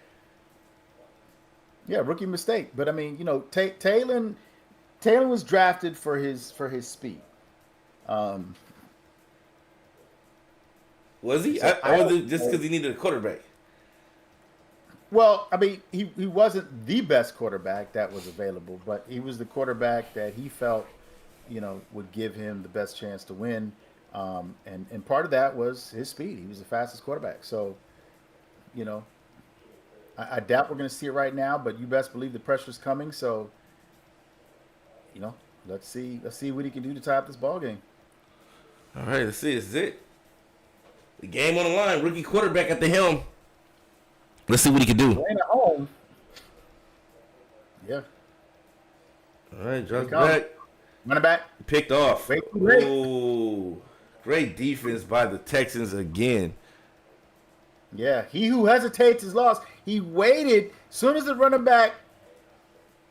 Yeah, rookie mistake. But, I mean, Taylor was drafted for his speed. Was he? So I was it just because he needed a quarterback? Well, I mean, he wasn't the best quarterback that was available, but he was the quarterback that he felt would give him the best chance to win. And part of that was his speed. He was the fastest quarterback. So, I doubt we're going to see it right now, but you best believe the pressure's coming. So, let's see what he can do to tie up this ball game. All right, let's see. This is it. The game on the line. Rookie quarterback at the helm. Let's see what he can do. Playing at home. Yeah. All right, drops back. Running back. Picked off. Great. Ooh, great defense by the Texans again. Yeah, he who hesitates is lost. He waited. As soon as the running back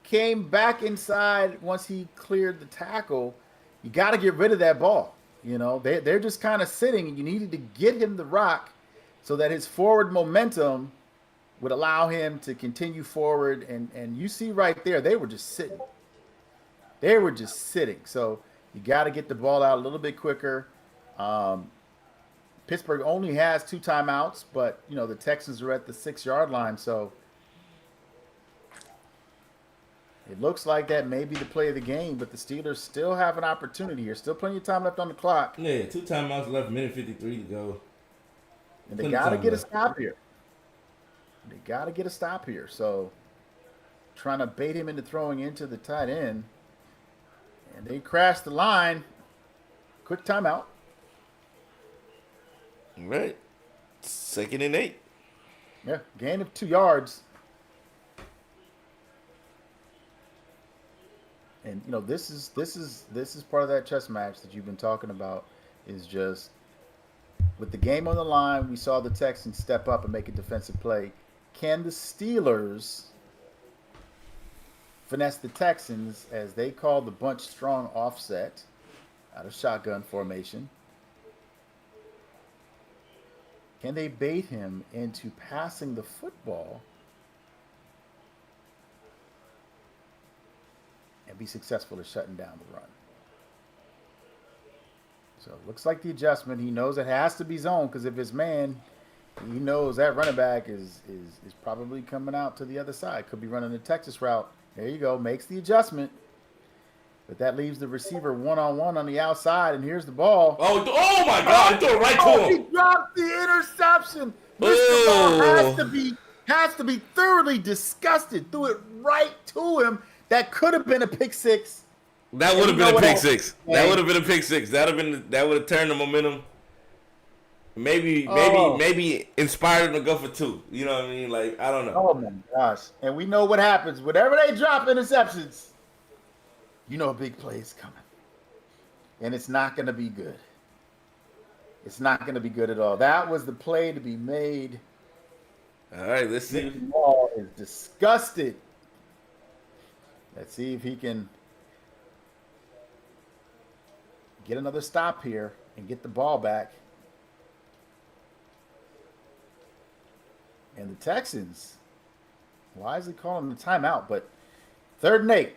came back inside, once he cleared the tackle, you got to get rid of that ball. They're just kind of sitting, and you needed to get him the rock so that his forward momentum would allow him to continue forward. And you see right there, they were just sitting. So you got to get the ball out a little bit quicker. Pittsburgh only has 2 timeouts, but, the Texans are at the 6-yard line. So it looks like that may be the play of the game, but the Steelers still have an opportunity here. Still plenty of time left on the clock. Yeah, 2 timeouts left, minute 53 to go. And they got to get a stop here. So trying to bait him into throwing into the tight end. And they crashed the line. Quick timeout. All right. 2nd and 8. Yeah, gain of 2 yards. And this is part of that chess match that you've been talking about. Is just with the game on the line, we saw the Texans step up and make a defensive play. Can the Steelers finesse the Texans as they call the bunch strong offset out of shotgun formation? Can they bait him into passing the football and be successful at shutting down the run? So it looks like the adjustment. He knows it has to be zone because if it's man, he knows that running back is probably coming out to the other side. Could be running the Texas route. There you go. Makes the adjustment. But that leaves the receiver one-on-one on the outside, and here's the ball. Oh my God! He threw it right to him. He dropped the interception. Mr. Ball has to be thoroughly disgusted. Threw it right to him. That could have been a pick six. That would have been a pick six. That would have been a pick six. That would have turned the momentum. Maybe inspired them to go for two. You know what I mean? Like, I don't know. Oh my gosh! And we know what happens whenever they drop interceptions. You know a big play is coming, and it's not going to be good. It's not going to be good at all. That was the play to be made. All right, let's see. The ball is disgusted. Let's see if he can get another stop here and get the ball back. And the Texans, why is he calling the timeout? But 3rd and 8.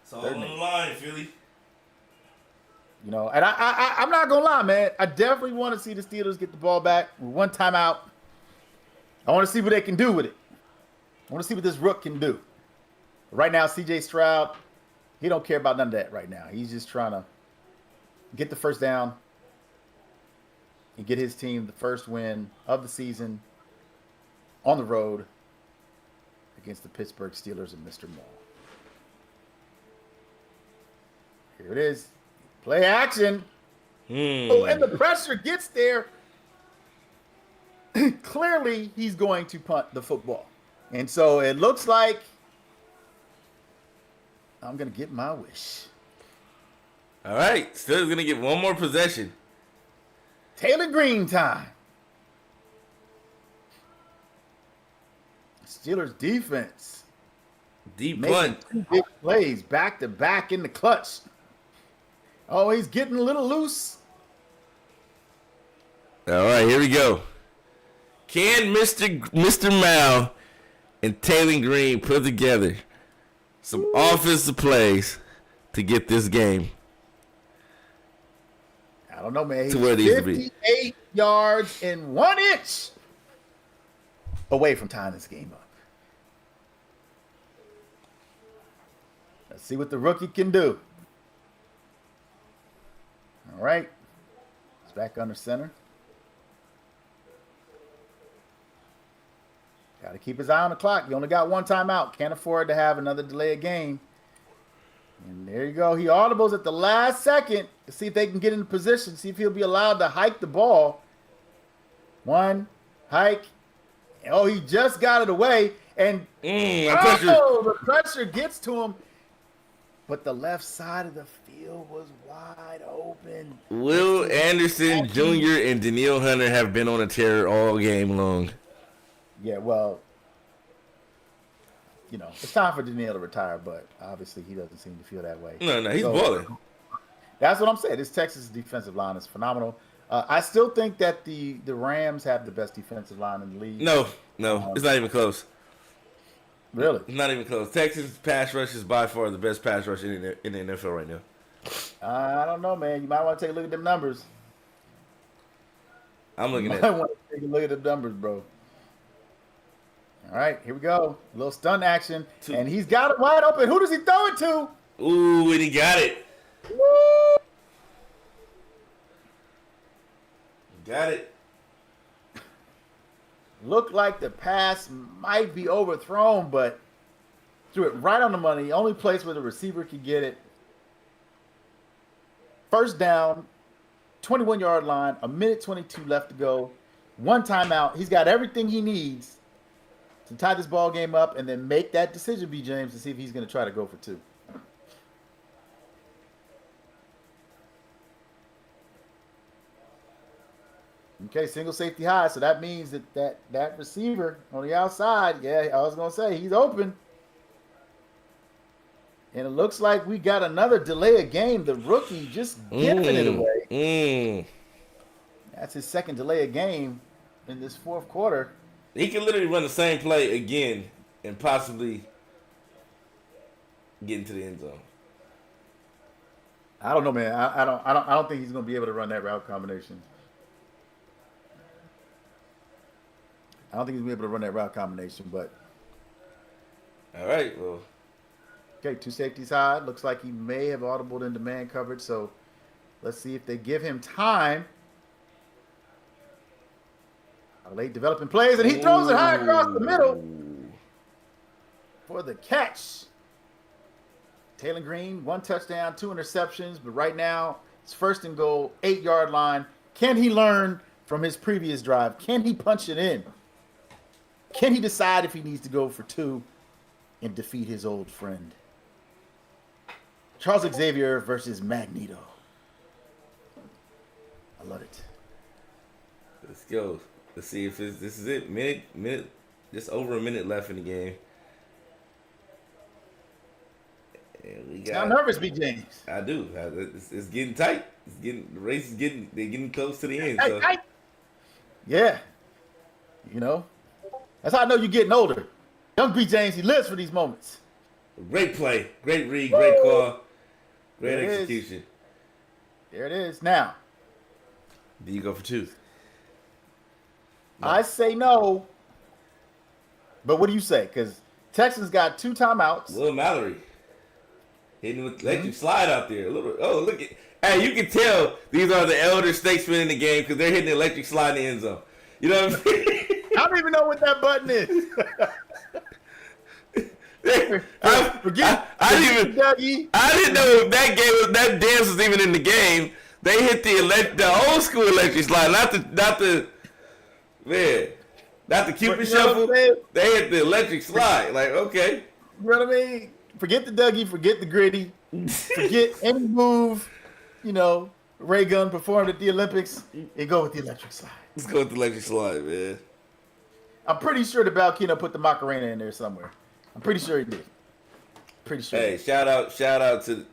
It's all on the line, Philly. You know, and I'm not going to lie, man. I definitely want to see the Steelers get the ball back with one timeout. I want to see what they can do with it. I want to see what this rook can do. Right now, C.J. Stroud, he don't care about none of that right now. He's just trying to get the first down and get his team the first win of the season on the road against the Pittsburgh Steelers and Mr. Maul. Here it is. Play action. Oh, and the pressure gets there. Clearly, he's going to punt the football. And so it looks like I'm going to get my wish. All right. Steelers going to get one more possession. Taylor Green time. Steelers defense. Deep punt. 2 big plays back to back in the clutch. Oh, he's getting a little loose. All right, here we go. Can Mr. Mal and Taylor Green put together some offensive plays to get this game? I don't know, man. He's to where these 58 yards and 1 inch away from tying this game up. Let's see what the rookie can do. All right. He's back under center. Got to keep his eye on the clock. He only got one timeout. Can't afford to have another delay of game. And there you go. He audibles at the last second to see if they can get in position, see if he'll be allowed to hike the ball. One, hike. Oh, he just got it away. And the pressure gets to him. But the left side of the field was wide open. Will Anderson Jr. and Danielle Hunter have been on a tear all game long. Yeah, well, you know, it's time for Danielle to retire, but obviously he doesn't seem to feel that way. No, he's balling. That's what I'm saying. This Texas defensive line is phenomenal. I still think that the Rams have the best defensive line in the league. No, it's not even close. Really? It's not even close. Texas pass rush is by far the best pass rush in the NFL right now. I don't know, man. You might want to take a look at them numbers. I'm looking at it. You might want to take a look at the numbers, bro. All right, here we go. A little stun action. And he's got it wide open. Who does he throw it to? Ooh, and he got it. Woo! Got it. Looked like the pass might be overthrown, but threw it right on the money. Only place where the receiver could get it. First down, 21-yard line, 1:22 left to go. One timeout. He's got everything he needs to tie this ball game up and then make that decision, B. James, to see if he's going to try to go for two. Okay, single safety high, so that means that receiver on the outside, yeah, I was going to say, he's open. And it looks like we got another delay of game. The rookie just giving it away. That's his second delay of game in this fourth quarter. He can literally run the same play again and possibly get into the end zone. I don't know, man. I don't think he's going to be able to run that route combination. I don't think he's going to be able to run that route combination. But All right, well, okay, two safeties high. Looks like he may have audibled into man coverage. So let's see if they give him time. Late developing plays, and he throws it high across the middle for the catch. Taylor Green, 1 touchdown, 2 interceptions, but right now it's 1st and goal, 8-yard line. Can he learn from his previous drive? Can he punch it in? Can he decide if he needs to go for 2 and defeat his old friend? Charles Xavier versus Magneto. I love it. let's go. Let's see if this is it. Minute, just over a minute left in the game. And we got. I'm nervous, B. James. I do. It's getting tight. The race is getting close to the end. Hey, So. hey. Yeah. You know, that's how I know you're getting older. Young B. James, he lives for these moments. Great play, great read, great call, great There it execution. There it is. Now, Do you go for 2? I say no. But what do you say? Because Texans got 2 timeouts. Will Mallory hitting with electric slide out there. A little. Oh, look at. Hey, you can tell these are the elder statesmen in the game because they're hitting the electric slide in the end zone. You know what I mean? I don't even know what that button is. I didn't know if that dance was even in the game. They hit the old school electric slide, not the Cupid shuffle. They hit the electric slide. Like, okay. You know what I mean? Forget the Dougie, forget the gritty, forget any move, Ray Gun performed at the Olympics, and go with the electric slide. Let's go with the electric slide, man. I'm pretty sure the Balkino put the Macarena in there somewhere. I'm pretty sure he did. Pretty sure. Hey, shout out to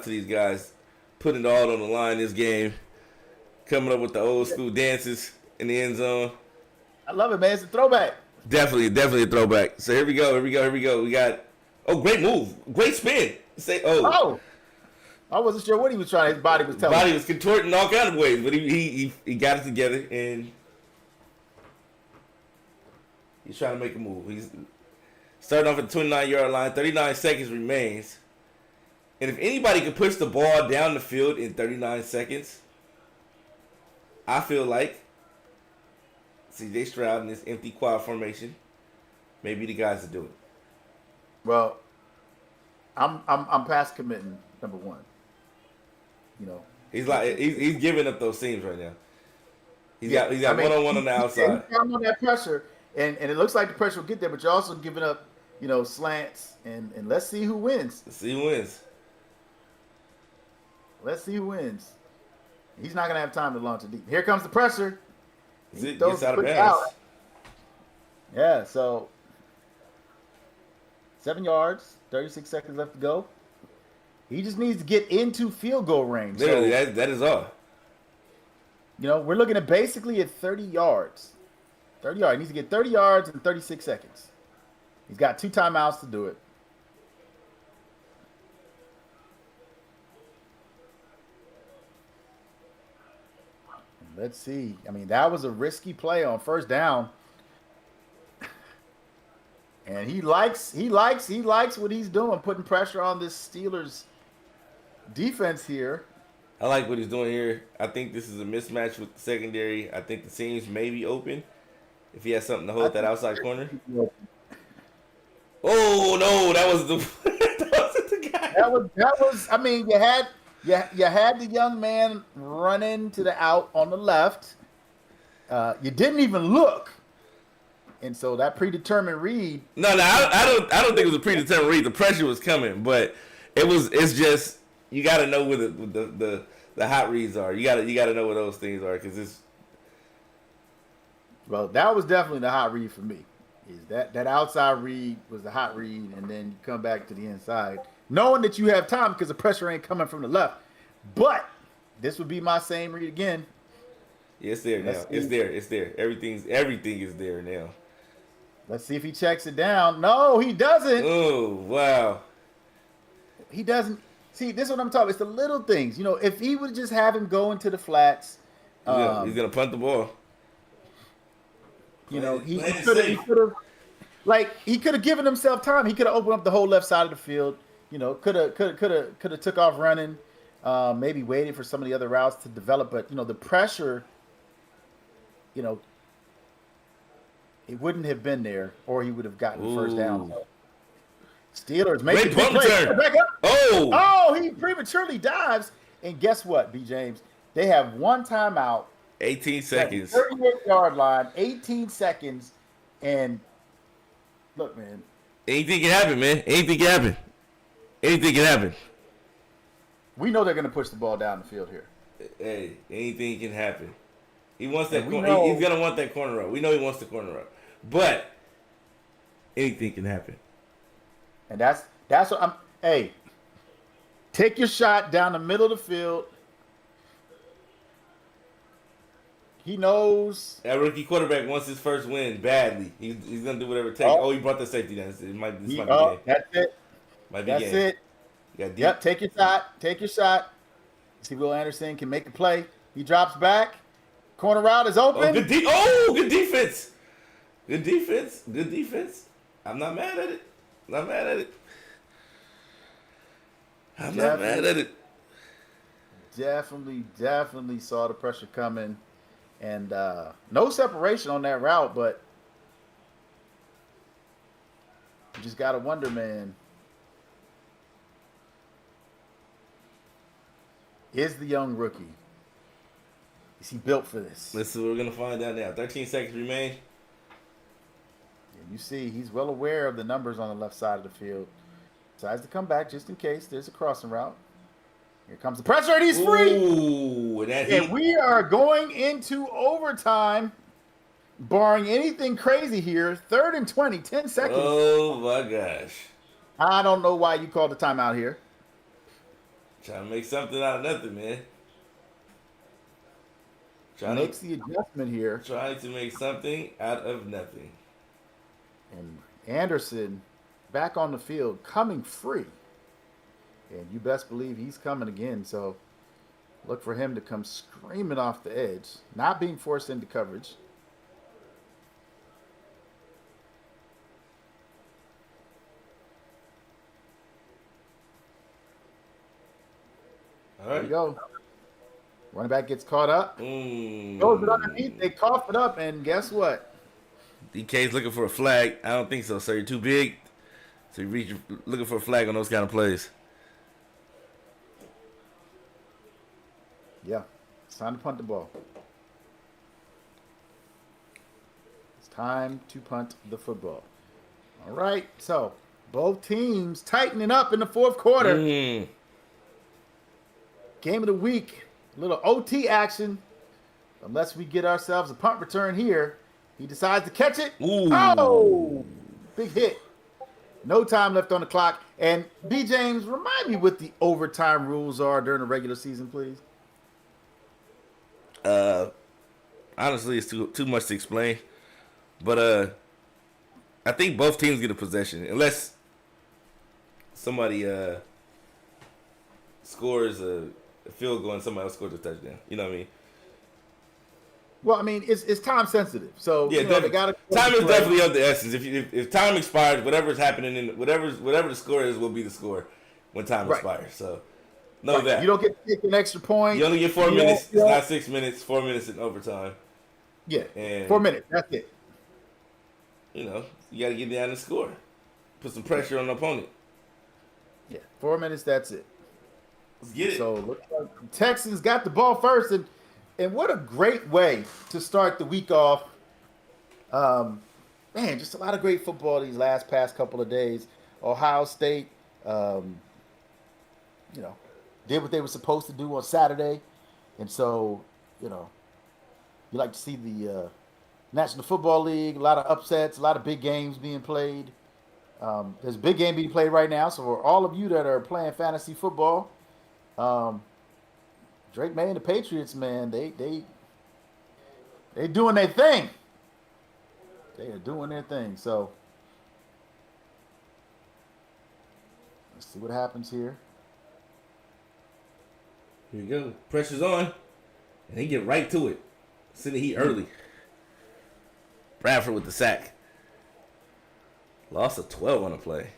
these guys putting it all on the line this game, coming up with the old school dances in the end zone. I love it, man. It's a throwback. Definitely a throwback. So here we go. We got great move, great spin. I wasn't sure what he was trying. His body was telling. Body was contorting all kind of ways, but he got it together and he's trying to make a move. He's starting off at the 29-yard line. 39 seconds remains. And if anybody can push the ball down the field in 39 seconds, I feel like C.J. Stroud in this empty quad formation may be the guys to do it. Well, I'm past committing. Number one, he's giving up those seams right now. He's got one-on-one on the outside. He's on that pressure, and it looks like the pressure will get there, but you're also giving up, slants, and let's see who wins. Let's see who wins. He's not gonna have time to launch it deep. Here comes the pressure. It gets out of bounds. Yeah, so 7 yards, 36 seconds left to go. He just needs to get into field goal range. Literally, that is all. We're looking at basically at 30 yards. 30 yards. He needs to get 30 yards in 36 seconds. He's got 2 timeouts to do it. Let's see. That was a risky play on first down. And he likes what he's doing, putting pressure on this Steelers defense here. I like what he's doing here. I think this is a mismatch with the secondary. I think the seams may be open if he has something to hold that outside corner. Oh no, that was the guy. That was. You had the young man running to the out on the left. You didn't even look. And so that predetermined read. No, I don't think it was a predetermined read. The pressure was coming, but it's just you got to know where the hot reads are. You got to know where those things are because it's. Well, that was definitely the hot read for me. Is that outside read was the hot read, and then you come back to the inside, knowing that you have time because the pressure ain't coming from the left. But this would be my same read again. Yeah, it's there now. It's there. Everything is there now. Let's see if he checks it down. No, he doesn't. Oh, wow. He doesn't. See, this is what I'm talking. It's the little things. You know, if he would just have him go into the flats, He's gonna punt the ball. you know, Playing it he safe. could have, like, he could have given himself time. He could have opened up the whole left side of the field. You know, could have took off running. Maybe waited for some of the other routes to develop. But you know, the pressure, you know, it wouldn't have been there, or he would have gotten the first down. Ooh. Steelers Great making big punt plays. return. Back up. Oh. Oh, he prematurely dives. And guess what, B. James? They have one timeout. 18 seconds. 38-yard line, 18 seconds. And look, man. Anything can happen, man. Anything can happen. Anything can happen. We know they're going to push the ball down the field here. Hey, anything can happen. He wants that. He's gonna want that corner up. We know he wants the corner up, but anything can happen. And that's what I'm. Hey, take your shot down the middle of the field. He knows. That rookie quarterback wants his first win badly. He's gonna do whatever it takes. Oh, he brought the safety down. This might be game. That's it. That's it. Yep. Take your shot. Take your shot. See, Will Anderson can make a play. He drops back. Corner route is open. Good defense. Good defense. Good defense. I'm not mad at it. Not mad at it. I'm not mad at it. Definitely saw the pressure coming. And no separation on that route, but you just got to wonder, man. Is the young rookie, is he built for this? Listen, we're going to find out now. 13 seconds remain. And you see, he's well aware of the numbers on the left side of the field. Decides to come back just in case there's a crossing route. Here comes the pressure, and he's free. Ooh, and we are going into overtime, barring anything crazy here. 3rd and 20, 10 seconds. Oh, my gosh. I don't know why you called the timeout here. Trying to make something out of nothing, man. Makes the adjustment here. Trying to make something out of nothing. And Anderson back on the field, coming free. And you best believe he's coming again. So look for him to come screaming off the edge, not being forced into coverage. All right. There you go. Running back gets caught up. Goes it underneath. They cough it up, and guess what? DK's looking for a flag. I don't think so, sir. You're too big. So you're looking for a flag on those kind of plays. Yeah. It's time to punt the ball. It's time to punt the football. All right. So both teams tightening up in the fourth quarter. Game of the week. A little OT action. Unless we get ourselves a punt return here. He decides to catch it. Ooh. Oh! Big hit. No time left on the clock. And B. James, remind me what the overtime rules are during the regular season, please. Honestly, it's too much to explain. But I think both teams get a possession. Unless somebody scores a field goal and somebody else scores a touchdown. You know what I mean? Well, I mean, it's time sensitive, so yeah, they gotta time is definitely of the essence. If time expires, whatever's happening in whatever the score is will be the score when time expires. So know that you don't get to take an extra point. You only get 4 minutes. It's not 6 minutes. 4 minutes in overtime. Yeah, and 4 minutes. That's it. You know, you got to get down and score. Put some pressure on the opponent. Yeah, 4 minutes. That's it. Let's get it. So looks like the Texans got the ball first, and what a great way to start the week off. Man, just a lot of great football these past couple of days. Ohio State, did what they were supposed to do on Saturday. And so, you like to see the National Football League, a lot of upsets, a lot of big games being played. There's a big game being played right now. So for all of you that are playing fantasy football, Drake May and the Patriots, man, they doing their thing. They are doing their thing. So let's see what happens here. Here you go. Pressure's on. And he get right to it. Send the heat early. Bradford with the sack. Lost a 12 on the play.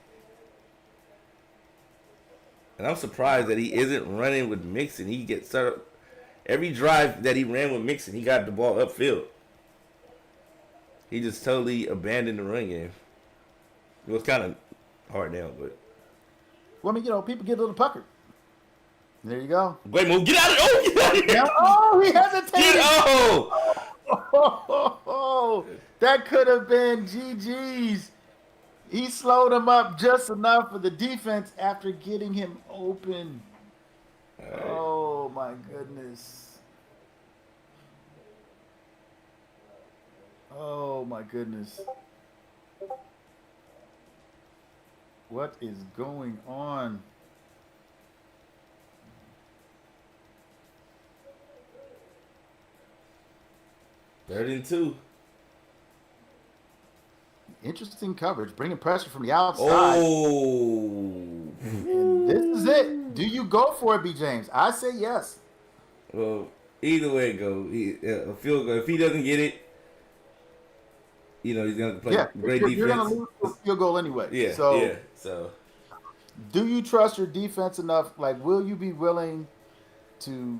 And I'm surprised that he isn't running with Mixon. He gets every drive that he ran with Mixon, he got the ball upfield. He just totally abandoned the run game. It was kind of hard now, but. Well, I mean, people get a little puckered. There you go. Great move. Get out of here. Get out of here. Oh, he hesitated. Get Oh, that could have been GG's. He slowed him up just enough for the defense after getting him open. Right. Oh, my goodness. Oh, my goodness. What is going on? Third and 2. Interesting coverage, bringing pressure from the outside. Oh. And this is it. Do you go for it, B. James? I say yes. Well, either way it go. A field goal. If he doesn't get it, he's going to play great defense. You're going to lose a field goal anyway. Yeah, So. Do you trust your defense enough? Like, will you be willing to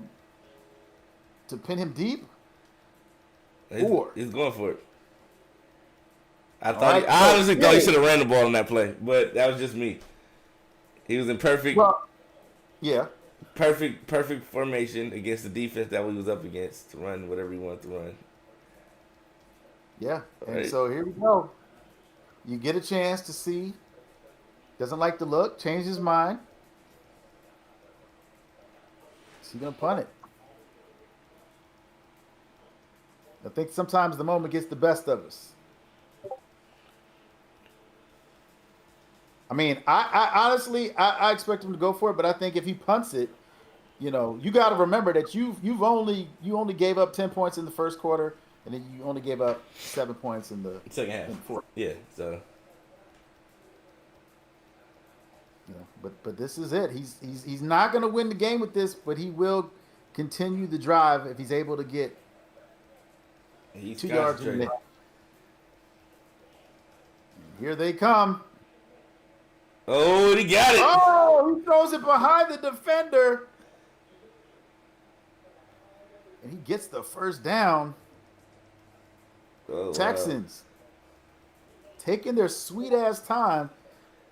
pin him deep? He's going for it. I honestly thought he should have ran the ball on that play, but that was just me. He was in perfect formation against the defense that we was up against to run whatever he wanted to run. Yeah, and so here we go. You get a chance to see. Doesn't like the look. Changed his mind. Is he gonna punt it? I think sometimes the moment gets the best of us. I mean, I honestly expect him to go for it, but I think if he punts it, you got to remember that you only gave up 10 points in the first quarter, and then you only gave up 7 points in the second half. Yeah, so. But this is it. He's not going to win the game with this, but he will continue the drive if he's able to get 2 yards in there. Here they come. Oh, he got it. Oh, he throws it behind the defender. And he gets the first down. Oh, Texans taking their sweet-ass time.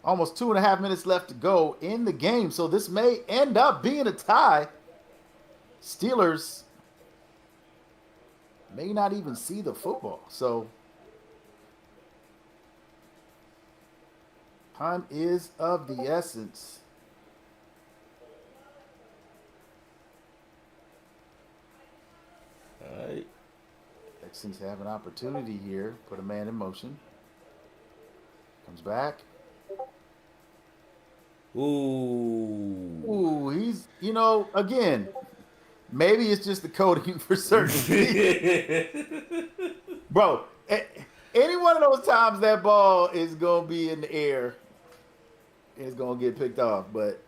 Almost 2.5 minutes left to go in the game. So this may end up being a tie. Steelers may not even see the football. So time is of the essence. All right. Texans have an opportunity here. Put a man in motion. Comes back. Ooh, he's, again, maybe it's just the coding for certain. Bro, any one of those times that ball is going to be in the air, it's going to get picked off. But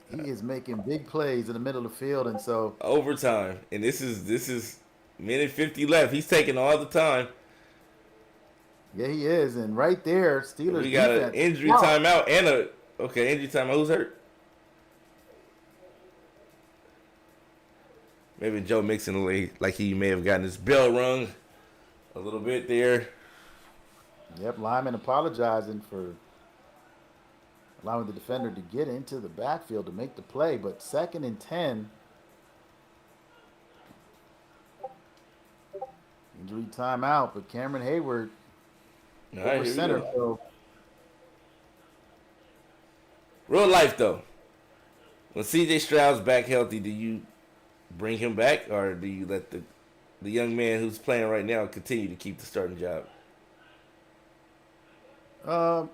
he is making big plays in the middle of the field, and so overtime. And this is minute 50 left. He's taking all the time. Yeah, he is. And right there, Steelers. We got an injury timeout and injury timeout. Who's hurt? Maybe Joe Mixon, like he may have gotten his bell rung a little bit there. Yep, Lyman apologizing for allowing the defender to get into the backfield to make the play, but 2nd and 10. Injury timeout, but Cameron Hayward over center. So. Real life, though. When C.J. Stroud's back healthy, do you bring him back, or do you let the young man who's playing right now continue to keep the starting job? I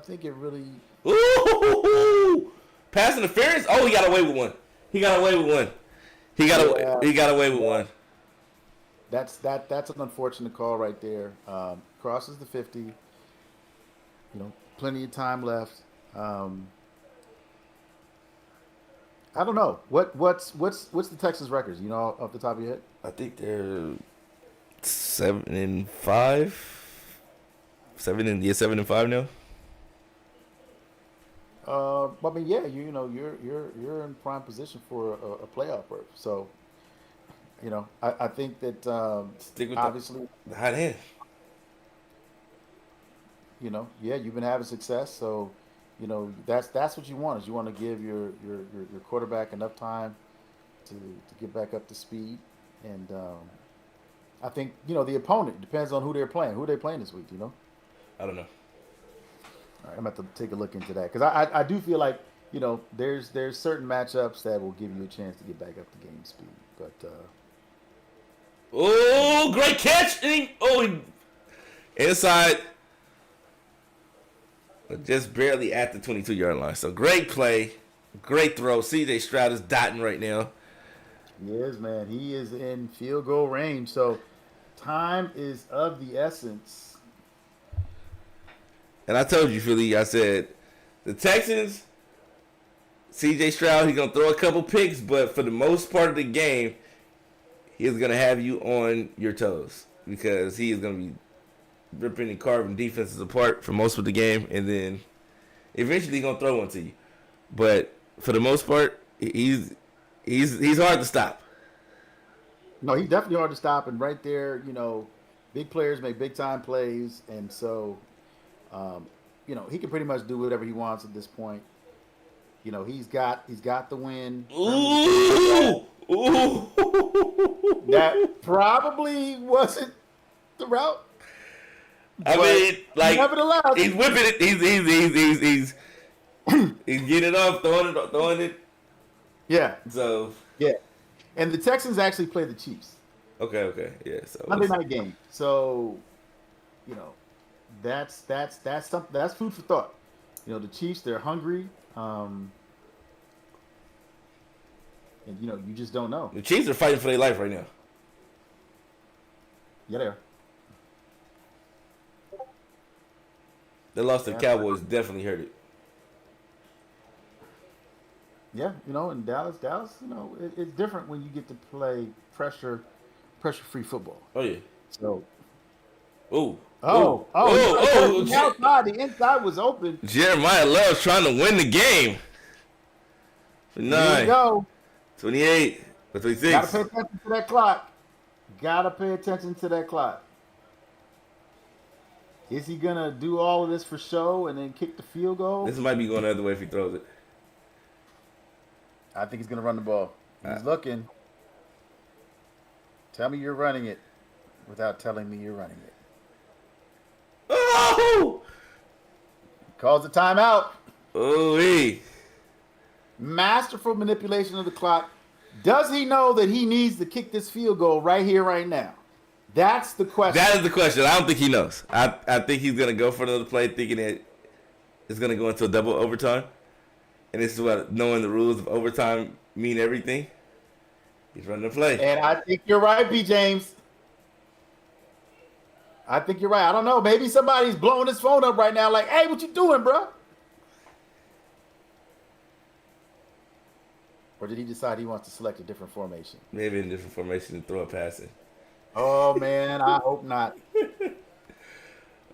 think it really. Ooh! Pass interference? Oh, he got away with one. He got away with one. That's an unfortunate call right there. Crosses the 50. Plenty of time left. I don't know. What's the Texans records? You know, off the top of your head? I think they're 7-5. 7-5 now. I mean, yeah, you know, you're in prime position for a playoff berth. So, you know, I think that Stick with obviously, the hot hand. you know, yeah, you've been having success. So, you know, that's what you want is you want to give your quarterback enough time to get back up to speed. And I think you know the opponent depends on who they're playing. Who are they playing this week? You know. I don't know. All right, I'm going to have to take a look into that because I do feel like you know there's certain matchups that will give you a chance to get back up to game speed. But Oh, great catch! Inside, but just barely at the 22-yard line. So great play, great throw. C.J. Stroud is dotting right now. he is, man. He is in field goal range. So time is of the essence. And I told you, Philly, I said the Texans, C.J. Stroud, he's gonna throw a couple picks, but for the most part of the game, he's gonna have you on your toes because he is gonna be ripping and carving defenses apart for most of the game, and then eventually he's gonna throw one to you. But for the most part, he's hard to stop. No, he's definitely hard to stop. And right there, you know, big players make big time plays, and so you know he can pretty much do whatever he wants at this point. You know, he's got the win. Ooh, ooh. That probably wasn't the route. I mean, like nevertheless, he's whipping it. He's getting it off, throwing it. Yeah. So yeah, and the Texans actually play the Chiefs okay, yeah. So Monday night game. So, you know, that's something that's food for thought. You know, the Chiefs they're hungry, and you know you just don't know. the Chiefs are fighting for their life right now. Yeah, they are. The loss to the Cowboys definitely hurt it. Yeah, you know, in Dallas, you know, it's different when you get to play pressure-free football. Oh yeah. So, Ooh. the outside, the inside was open. Jeremiah Love's trying to win the game. For 9. Here we go. 28. For 26. Gotta pay attention to that clock. Gotta pay attention to that clock. Is he gonna do all of this for show and then kick the field goal? This might be going the other way if he throws it. I think he's gonna run the ball. He's looking. Tell me you're running it without telling me you're running it. Oh! Calls the timeout. Oh-wee. Masterful manipulation of the clock. Does he know that he needs to kick this field goal right here, right now? That's the question. That is the question. I don't think he knows. I think he's going to go for another play thinking that it's going to go into a double overtime. And this is what knowing the rules of overtime mean everything. He's running the play. And I think you're right, B. James. I think you're right. I don't know. Maybe somebody's blowing his phone up right now like, hey, what you doing, bro? Or did he decide he wants to select a different formation? Maybe in a different formation and throw a pass in. Oh, man, I hope not.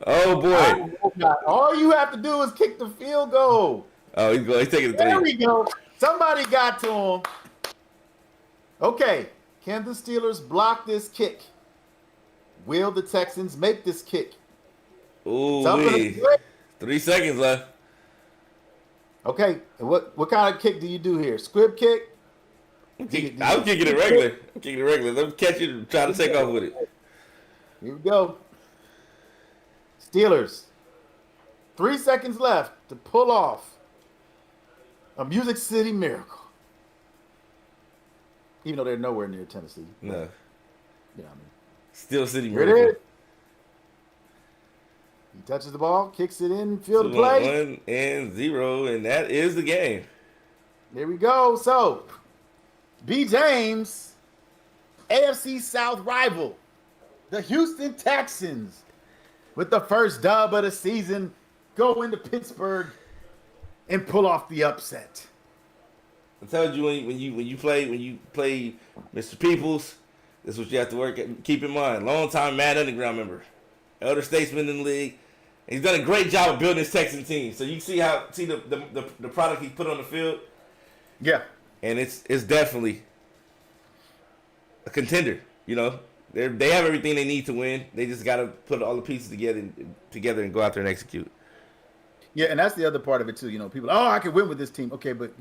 Oh, boy. I hope not. All you have to do is kick the field goal. Oh, he's taking the 3. There we go. Somebody got to him. Okay, can the Steelers block this kick? Will the Texans make this kick? Ooh, 3 seconds left. Okay, and what kind of kick do you do here? Squib kick? I'm kicking it regular. Let me catch you and try to take off with it. Here we go. Steelers. 3 seconds left to pull off a Music City miracle. Even though they're nowhere near Tennessee. No. You know what I mean? Still City Here miracle. it is. He touches the ball, kicks it in, field of play. 1-0, and that is the game. There we go. So, B. James, AFC South rival, the Houston Texans, with the first dub of the season, go into Pittsburgh and pull off the upset. I told you when you play Mr. Peoples, that's what you have to work at. Keep in mind, long time Madden Underground member, elder statesman in the league. And he's done a great job of building his Texan team. So you see the product he put on the field. Yeah, and it's definitely a contender. You know, they have everything they need to win. They just got to put all the pieces together and go out there and execute. Yeah, and that's the other part of it too. You know, people, oh, I can win with this team. Okay, but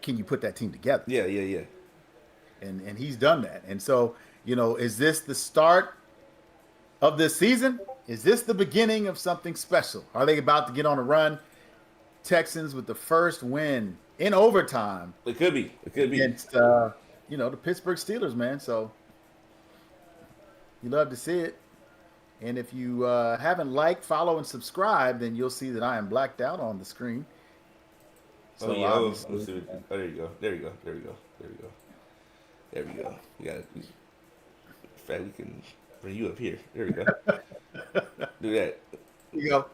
can you put that team together? Yeah. And he's done that. And so, you know, is this the start of this season? Is this the beginning of something special? Are they about to get on a run? Texans with the first win in overtime. It could be. Against, the Pittsburgh Steelers, man. So you love to see it. And if you haven't liked, follow, and subscribe, then you'll see that I am blacked out on the screen. So let's see. Oh, there you go. There we go. We got. In fact, we can bring you up here. There we go. Do that. There you go.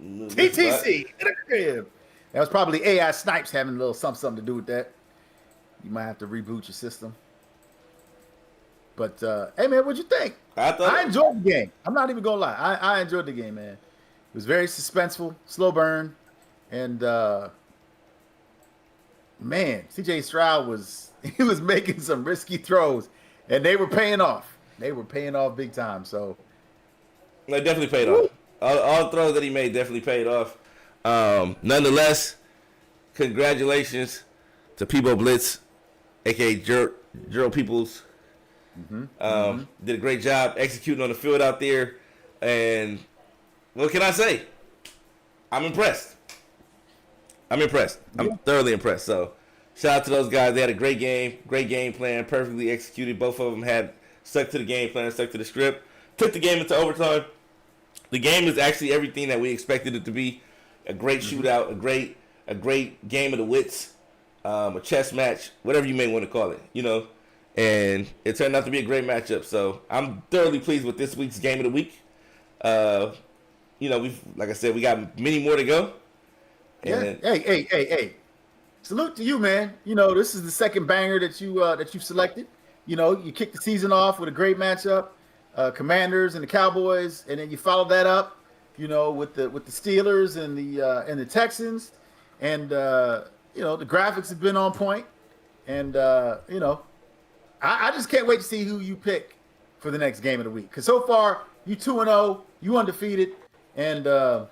TTC in a crib. That was probably AI Snipes having a little something to do with that. You might have to reboot your system. But hey man, what'd you think? I enjoyed the game. I'm not even gonna lie. I enjoyed the game, man. It was very suspenseful, slow burn, and man, CJ Stroud was making some risky throws, and they were paying off. They were paying off big time. So they definitely paid off. All the throws that he made definitely paid off. Nonetheless, congratulations to Peebo Blitz, aka Gerald Peoples. Did a great job executing on the field out there, and what can I say? I'm impressed. I'm thoroughly impressed. So, shout out to those guys. They had a great game plan, perfectly executed. Both of them had stuck to the game plan, stuck to the script, took the game into overtime. The game is actually everything that we expected it to be. A great shootout, a great game of the wits, a chess match, whatever you may want to call it, you know. And it turned out to be a great matchup. So I'm thoroughly pleased with this week's game of the week. Like I said, we got many more to go. And hey. Salute to you, man. You know, this is the second banger that you've selected. You know, you kicked the season off with a great matchup, Commanders and the Cowboys, and then you followed that up, you know, with the Steelers and the Texans, and the graphics have been on point, and I just can't wait to see who you pick for the next game of the week. Because so far, you 2-0, you undefeated, and oh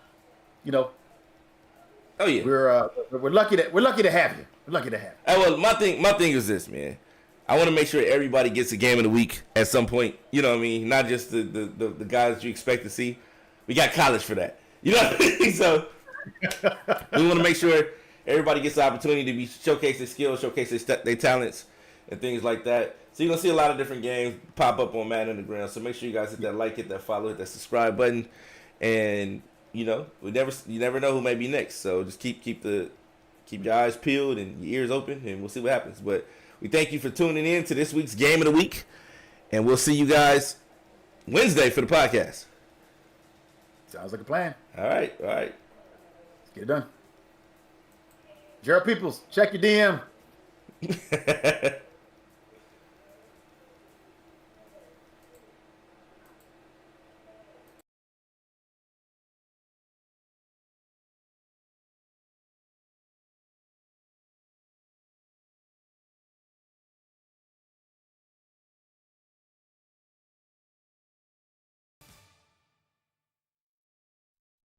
yeah, we're lucky to have you. We're lucky to have you. Well, my thing is this, man. I want to make sure everybody gets a game of the week at some point. You know what I mean? Not just the guys that you expect to see. We got college for that. You know what I mean? So we want to make sure everybody gets the opportunity to showcase their skills, showcase their talents, and things like that. So you're going to see a lot of different games pop up on Madden Underground. So make sure you guys hit that like, hit that follow, hit that subscribe button. And, you know, you never know who may be next. So just keep your eyes peeled and your ears open, and we'll see what happens. But we thank you for tuning in to this week's Game of the Week. And we'll see you guys Wednesday for the podcast. Sounds like a plan. All right. Let's get it done. Gerald Peoples, check your DM.